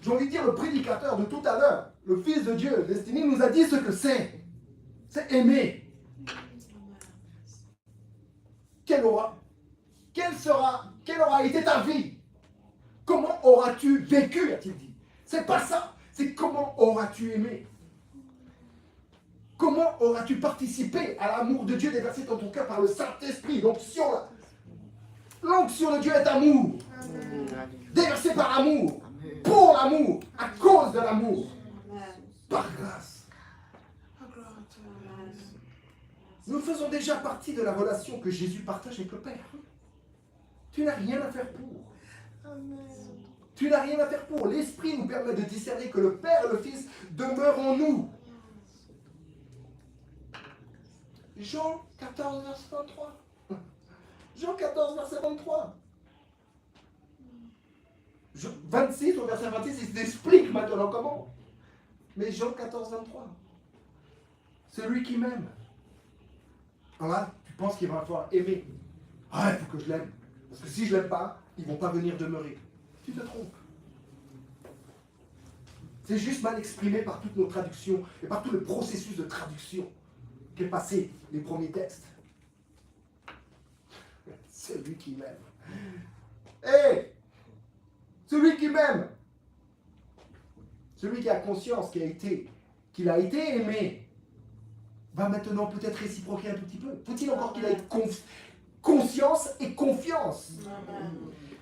[SPEAKER 2] J'ai envie de dire, le prédicateur de tout à l'heure, le fils de Dieu, Destiny, nous a dit ce que c'est. C'est aimer. Quelle aura été ta vie? Comment auras-tu vécu, a-t-il dit? C'est pas ça. C'est comment auras-tu aimé? Comment auras-tu participé à l'amour de Dieu déversé dans ton cœur par le Saint-Esprit? L'onction là. L'onction de Dieu est amour. Déversé par l'amour. Pour l'amour. À cause de l'amour. Par grâce. Nous faisons déjà partie de la relation que Jésus partage avec le Père. Tu n'as rien à faire pour. Tu n'as rien à faire pour. L'Esprit nous permet de discerner que le Père et le Fils demeurent en nous. Jean 14, verset 23. Jean 14, verset 23. 26 au verset 26, il t'explique maintenant comment. Mais Jean 14, 23. Celui qui m'aime. Alors là, tu penses qu'il va falloir aimer. Ah, il faut que je l'aime. Parce que si je ne l'aime pas, ils ne vont pas venir demeurer. Tu te trompes. C'est juste mal exprimé par toutes nos traductions et par tout le processus de traduction qu'est passé les premiers textes. Celui qui m'aime. Hé! Celui qui m'aime. Celui qui a conscience qu'il a été aimé, va maintenant peut-être réciproquer un tout petit peu. Faut-il encore qu'il ait conscience et confiance?
[SPEAKER 4] Amen.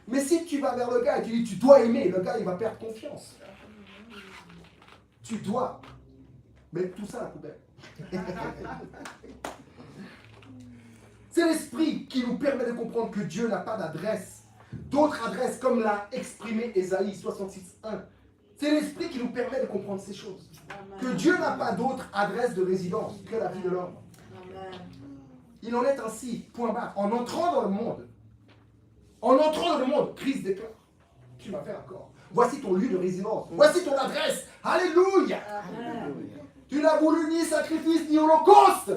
[SPEAKER 2] Mais si tu vas vers le gars et tu dis tu dois aimer, le gars il va perdre confiance. Tu dois. Mais tout ça à la poubelle. C'est l'esprit qui nous permet de comprendre que Dieu n'a pas d'adresse. D'autres adresses, comme l'a exprimé Ésaïe 66:1. C'est l'esprit qui nous permet de comprendre ces choses.
[SPEAKER 4] Amen.
[SPEAKER 2] Que Dieu n'a pas d'autre adresse de résidence que la vie de l'homme.
[SPEAKER 4] Amen.
[SPEAKER 2] Il en est ainsi, point barre. En entrant dans le monde, Christ déclare, tu m'as fait un corps. Voici ton lieu de résidence. Voici ton adresse. Alléluia.
[SPEAKER 4] Amen.
[SPEAKER 2] Tu n'as voulu ni sacrifice ni holocauste.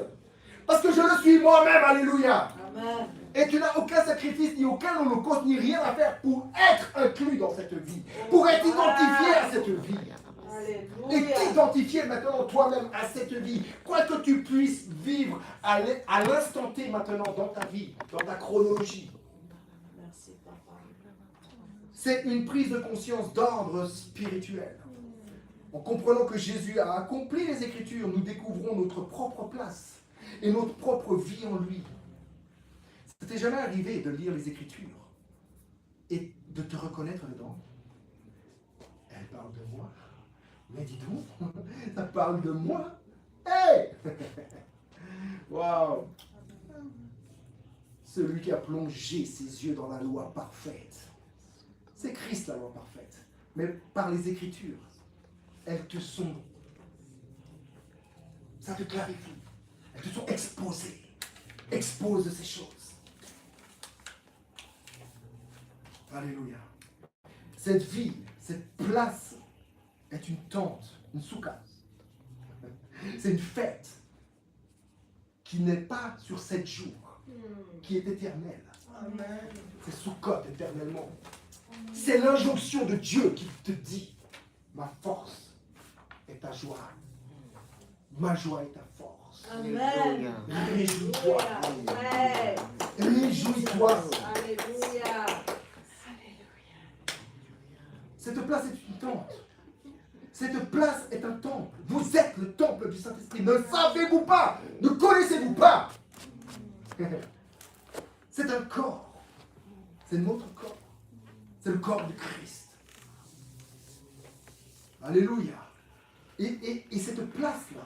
[SPEAKER 2] Parce que je le suis moi-même. Alléluia.
[SPEAKER 4] Amen.
[SPEAKER 2] Et tu n'as aucun sacrifice, ni aucun holocauste, ni rien à faire pour être inclus dans cette vie. Pour être identifié à cette vie. Et
[SPEAKER 4] Alléluia.
[SPEAKER 2] t'identifier maintenant toi-même à cette vie. Quoi que tu puisses vivre à l'instant T maintenant dans ta vie, dans ta chronologie.
[SPEAKER 4] Merci, papa.
[SPEAKER 2] C'est une prise de conscience d'ordre spirituel. En comprenant que Jésus a accompli les Écritures, nous découvrons notre propre place et notre propre vie en lui. Ça t'est jamais arrivé de lire les Écritures et de te reconnaître dedans? Elle parle de moi. Mais dis donc, ça parle de moi. Hey! Waouh! Celui qui a plongé ses yeux dans la loi parfaite. C'est Christ la loi parfaite. Mais par les Écritures, elles te sont, ça te clarifie. Elles te sont exposées. Expose ces choses. Alléluia. Cette vie, cette place est une tente, une soukha. C'est une fête qui n'est pas sur 7 jours, qui est éternelle.
[SPEAKER 3] Amen.
[SPEAKER 2] C'est Soukot éternellement. C'est l'injonction de Dieu qui te dit, ma force est ta joie. Ma joie est ta force.
[SPEAKER 4] Amen.
[SPEAKER 2] Réjouis-toi.
[SPEAKER 4] Amen.
[SPEAKER 2] Réjouis-toi.
[SPEAKER 4] Alléluia.
[SPEAKER 2] Cette place est une tente. Cette place est un temple. Vous êtes le temple du Saint-Esprit. Ne savez-vous pas? Ne connaissez-vous pas? C'est un corps. C'est notre corps. C'est le corps du Christ. Alléluia. Et cette place-là,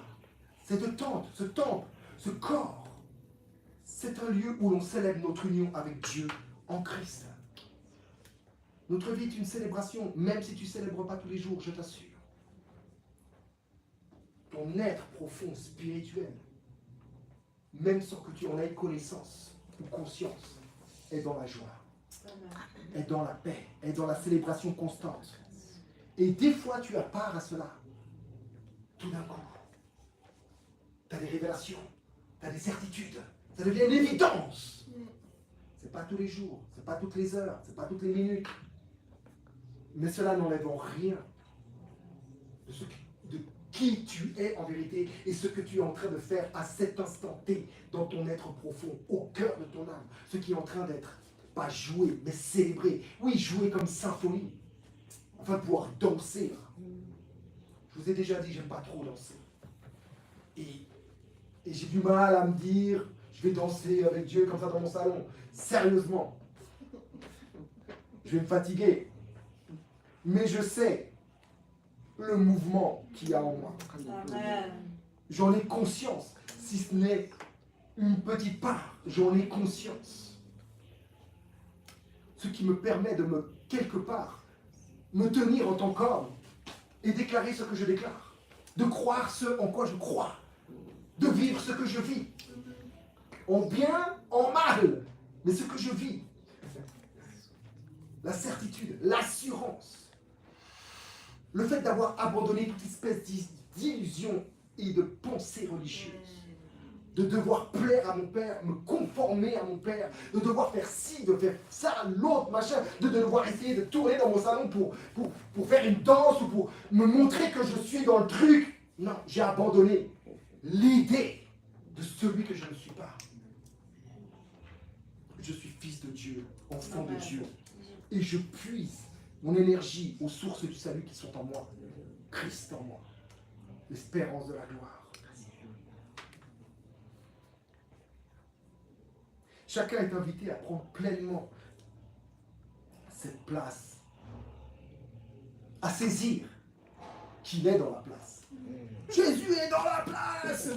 [SPEAKER 2] cette tente, ce temple, ce corps, c'est un lieu où l'on célèbre notre union avec Dieu en Christ. Notre vie est une célébration, même si tu ne célèbres pas tous les jours, je t'assure. Ton être profond, spirituel, même sans que tu en aies connaissance ou conscience, est dans la joie, est dans la paix, est dans la célébration constante. Et des fois, tu as part à cela. Tout d'un coup, tu as des révélations, tu as des certitudes, ça devient une évidence. Ce n'est pas tous les jours, ce n'est pas toutes les heures, ce n'est pas toutes les minutes. Mais cela n'enlève en rien de qui tu es en vérité et ce que tu es en train de faire à cet instant T dans ton être profond, au cœur de ton âme. Ce qui est en train d'être, pas joué, mais célébré. Oui, joué comme symphonie, afin de pouvoir danser. Je vous ai déjà dit, j'aime pas trop danser. Et j'ai du mal à me dire, je vais danser avec Dieu comme ça dans mon salon. Sérieusement. Je vais me fatiguer. Mais je sais le mouvement qu'il y a en moi.
[SPEAKER 4] Amen.
[SPEAKER 2] J'en ai conscience. Si ce n'est une petite part, j'en ai conscience. Ce qui me permet de me, quelque part, me tenir en tant qu'homme et déclarer ce que je déclare. De croire ce en quoi je crois. De vivre ce que je vis. En bien, en mal. Mais ce que je vis. La certitude, l'assurance. Le fait d'avoir abandonné toute espèce d'illusion et de pensée religieuse. De devoir plaire à mon père, me conformer à mon père, de devoir faire ci, de faire ça, l'autre, machin, de devoir essayer de tourner dans mon salon pour faire une danse ou pour me montrer que je suis dans le truc. Non, j'ai abandonné l'idée de celui que je ne suis pas. Je suis fils de Dieu, enfant de Dieu, et je puise mon énergie aux sources du salut qui sont en moi. Christ en moi. L'espérance de la gloire. Chacun est invité à prendre pleinement cette place. À saisir qu'il est dans la place. Jésus est dans la place.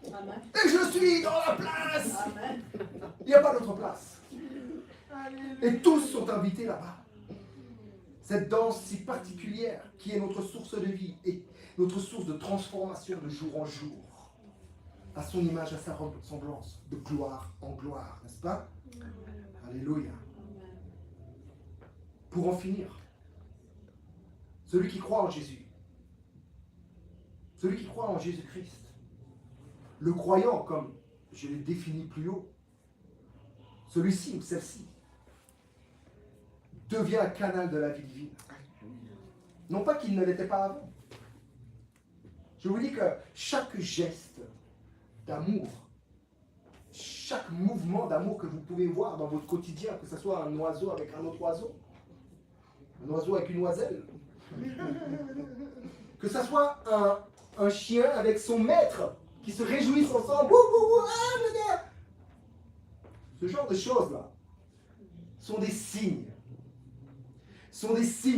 [SPEAKER 4] Amen.
[SPEAKER 2] Et je suis dans la place.
[SPEAKER 4] Amen.
[SPEAKER 2] Il n'y a pas d'autre place. Et tous sont invités là-bas. Cette danse si particulière qui est notre source de vie et notre source de transformation de jour en jour, à son image, à sa ressemblance, de gloire en gloire, n'est-ce pas? Alléluia. Pour en finir, celui qui croit en Jésus, celui qui croit en Jésus-Christ, le croyant, comme je l'ai défini plus haut, celui-ci ou celle-ci, devient un canal de la vie divine. Non pas qu'il ne l'était pas avant. Je vous dis que chaque geste d'amour, chaque mouvement d'amour que vous pouvez voir dans votre quotidien, que ce soit un oiseau avec un autre oiseau, un oiseau avec une oiselle, que ce soit un chien avec son maître qui se réjouissent ensemble, ce genre de choses-là sont des signes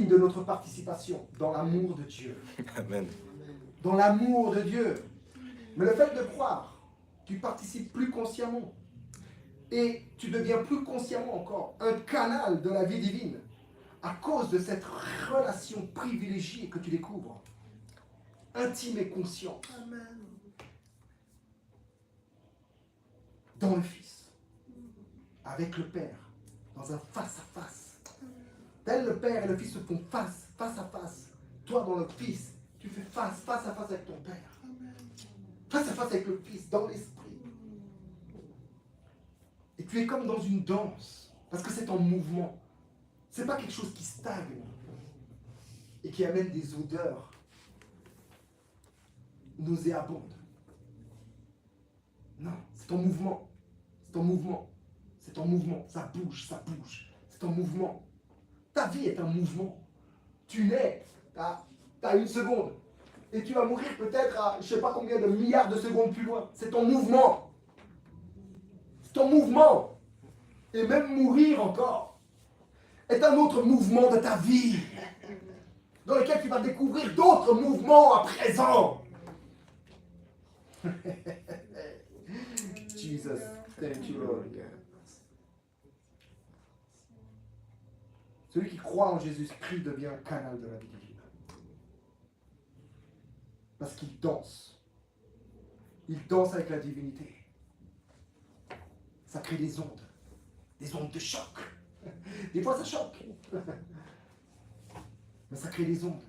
[SPEAKER 2] de notre participation dans l'amour de Dieu.
[SPEAKER 5] Amen.
[SPEAKER 2] Dans l'amour de Dieu. Mais le fait de croire, tu participes plus consciemment. Et tu deviens plus consciemment encore un canal de la vie divine à cause de cette relation privilégiée que tu découvres. Intime et consciente. Dans le Fils. Avec le Père. Dans un face-à-face. Tel le Père et le Fils se font face à face. Toi, dans le Fils, tu fais face à face avec ton Père. Face à face avec le Fils, dans l'Esprit. Et tu es comme dans une danse, parce que c'est en mouvement. C'est pas quelque chose qui stagne et qui amène des odeurs nauséabondes. Non, c'est en mouvement. C'est en mouvement. C'est en mouvement. Ça bouge, ça bouge. C'est en mouvement. Ta vie est un mouvement. Tu nais, tu as une seconde. Et tu vas mourir peut-être à je ne sais pas combien de milliards de secondes plus loin. C'est ton mouvement. C'est ton mouvement. et même mourir encore est un autre mouvement de ta vie, dans lequel tu vas découvrir d'autres mouvements à présent. Jesus, thank you, Lord. Celui qui croit en Jésus-Christ devient un canal de la vie divine. Parce qu'il danse. Il danse avec la divinité. Ça crée des ondes de choc. Des fois, ça choque. Mais ça crée des ondes.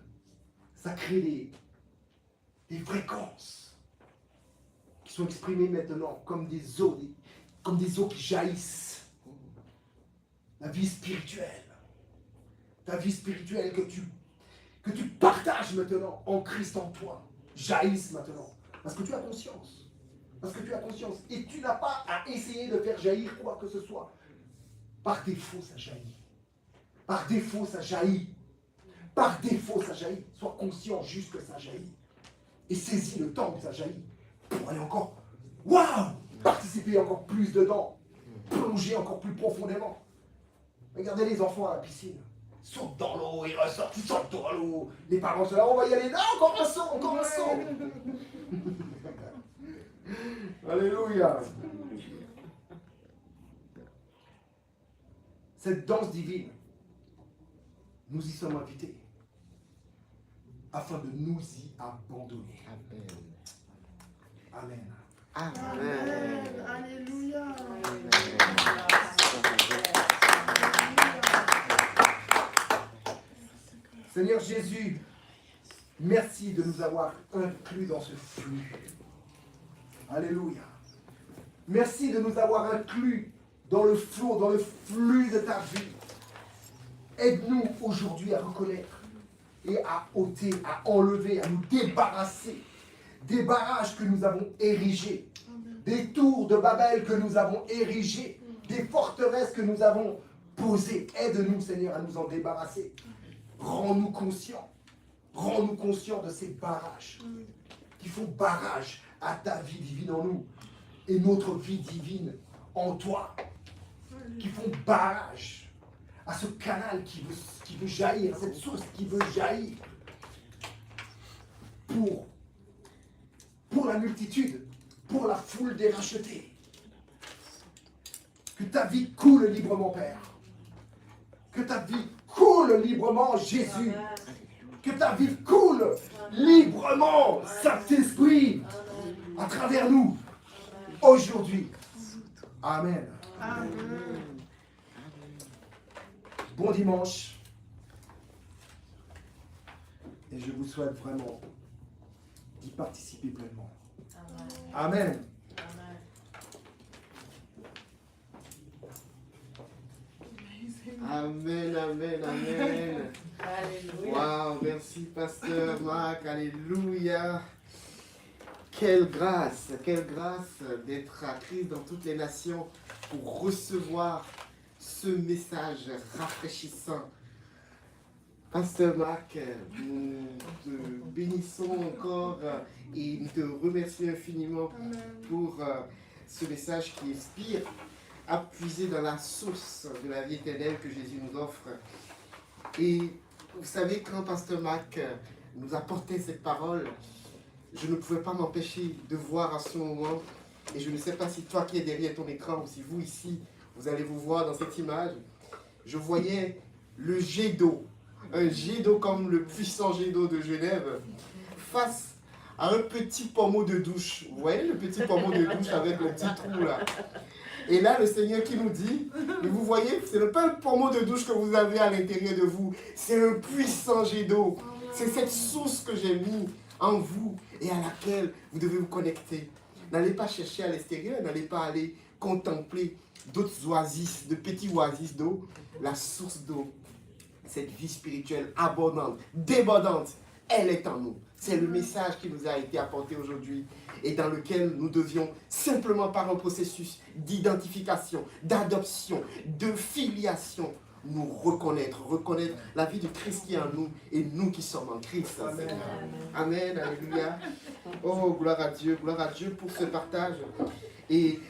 [SPEAKER 2] Ça crée des fréquences qui sont exprimées maintenant comme des eaux qui jaillissent. La vie spirituelle. Ta vie spirituelle que tu partages maintenant en Christ en toi, jaillisse maintenant. Parce que tu as conscience. Parce que tu as conscience. Et tu n'as pas à essayer de faire jaillir quoi que ce soit. Par défaut, ça jaillit. Par défaut, ça jaillit. Par défaut, ça jaillit. Sois conscient juste que ça jaillit. Et saisis le temps où ça jaillit. Pour aller encore, waouh, participer encore plus dedans. Plonger encore plus profondément. Regardez les enfants à la piscine. Ils sautent dans l'eau, ils ressortent, ils sautent dans l'eau. Les parents sont là, on va y aller. Non, encore un saut, encore un saut. Alléluia. Cette danse divine, nous y sommes invités afin de nous y abandonner. Amen.
[SPEAKER 1] Amen.
[SPEAKER 3] Amen. Alléluia.
[SPEAKER 2] Seigneur Jésus, merci de nous avoir inclus dans ce flux. Alléluia. Merci de nous avoir inclus dans le flot, dans le flux de ta vie. Aide-nous aujourd'hui à reconnaître et à ôter, à enlever, à nous débarrasser des barrages que nous avons érigés, des tours de Babel que nous avons érigés, des forteresses que nous avons posées. Aide-nous, Seigneur, à nous en débarrasser. Rends-nous conscients de ces barrages qui font barrage à ta vie divine en nous et notre vie divine en toi, qui font barrage à ce canal qui veut jaillir, à cette source qui veut jaillir pour la multitude, pour la foule des rachetés. Que ta vie coule librement, Père. Que ta vie coule librement, Jésus. Que ta vie coule librement, Saint-Esprit, à travers nous, aujourd'hui. Amen.
[SPEAKER 3] Amen.
[SPEAKER 2] Bon dimanche. Et je vous souhaite vraiment d'y participer pleinement. Amen.
[SPEAKER 1] Amen, amen, amen. Wow, merci Pasteur Marc, alléluia. Quelle grâce d'être à Christ dans toutes les nations pour recevoir ce message rafraîchissant. Pasteur Marc, nous te bénissons encore et nous te remercions infiniment pour ce message qui inspire, à puiser dans la source de la vie éternelle que Jésus nous offre. Et vous savez, quand Pasteur Marc nous apportait cette parole, je ne pouvais pas m'empêcher de voir à ce moment, et je ne sais pas si toi qui es derrière ton écran ou si vous ici, vous allez vous voir dans cette image, je voyais le jet d'eau, un jet d'eau comme le puissant jet d'eau de Genève, face à un petit pommeau de douche. Vous voyez le petit pommeau de douche avec le petit trou là. Et là, le Seigneur qui nous dit, mais vous voyez, ce n'est pas un pommeau de douche que vous avez à l'intérieur de vous, c'est un puissant jet d'eau. C'est cette source que j'ai mis en vous et à laquelle vous devez vous connecter. N'allez pas chercher à l'extérieur, n'allez pas aller contempler d'autres oasis, de petits oasis d'eau. La source d'eau, cette vie spirituelle abondante, débordante, elle est en nous. C'est le message qui nous a été apporté aujourd'hui et dans lequel nous devions simplement par un processus d'identification, d'adoption, de filiation, nous reconnaître la vie de Christ qui est en nous et nous qui sommes en Christ. Amen, alléluia. Oh, gloire à Dieu pour ce partage. et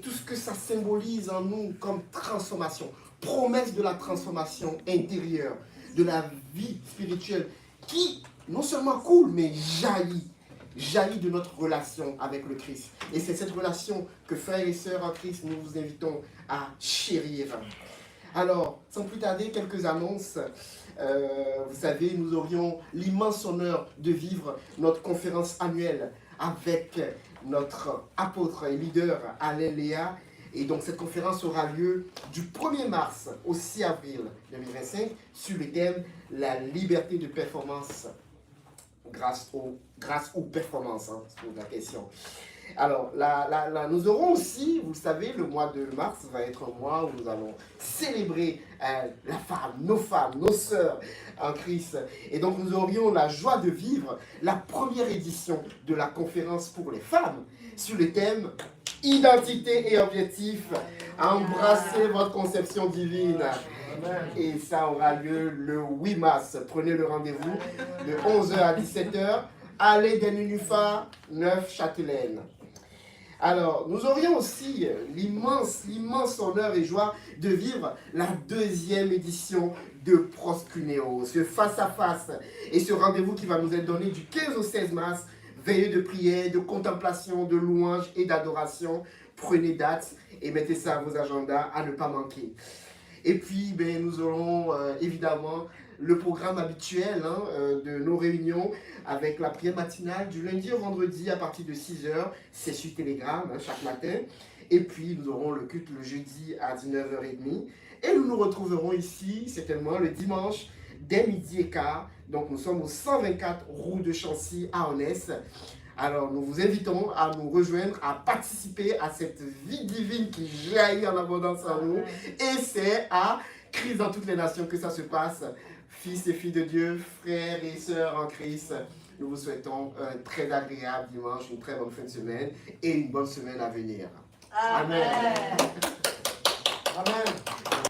[SPEAKER 1] tout ce que ça symbolise en nous comme transformation, promesse de la transformation intérieure, de la vie spirituelle qui non seulement coule, mais jaillit de notre relation avec le Christ. Et c'est cette relation que frères et sœurs en Christ, nous vous invitons à chérir. Alors, sans plus tarder, quelques annonces. Vous savez, nous aurions l'immense honneur de vivre notre conférence annuelle avec notre apôtre et leader Alain Léa. Et donc cette conférence aura lieu du 1er mars au 6 avril 2025 sur le thème « La liberté de performance ». Grâce aux performances, hein, c'est la question. Alors, nous aurons aussi, vous le savez, le mois de mars va être un mois où nous allons célébrer la femme, nos sœurs en Christ. Et donc, nous aurions la joie de vivre la première édition de la conférence pour les femmes sur le thème « Identité et objectif, embrassez votre conception divine ». Et ça aura lieu le 8 mars. Prenez le rendez-vous de 11h à 17h. Allée des Nénuphars, 9 Châtelaine. Alors, nous aurions aussi l'immense honneur et joie de vivre la 2e édition de Proskuneo, ce face-à-face et ce rendez-vous qui va nous être donné du 15 au 16 mars, veillée de prière, de contemplation, de louange et d'adoration. Prenez date et mettez ça à vos agendas à ne pas manquer. Et puis, nous aurons évidemment le programme habituel de nos réunions avec la prière matinale du lundi au vendredi à partir de 6h. C'est sur Telegram chaque matin. Et puis, nous aurons le culte le jeudi à 19h30. Et nous nous retrouverons ici, certainement, le dimanche dès midi et quart. Donc, nous sommes au 124 rue de Chancy à Onès. Alors, nous vous invitons à nous rejoindre, à participer à cette vie divine qui jaillit en abondance en nous. Et c'est à Christ dans toutes les nations que ça se passe. Fils et filles de Dieu, frères et sœurs en Christ, nous vous souhaitons un très agréable dimanche, une très bonne fin de semaine et une bonne semaine à venir. Amen.
[SPEAKER 3] Amen.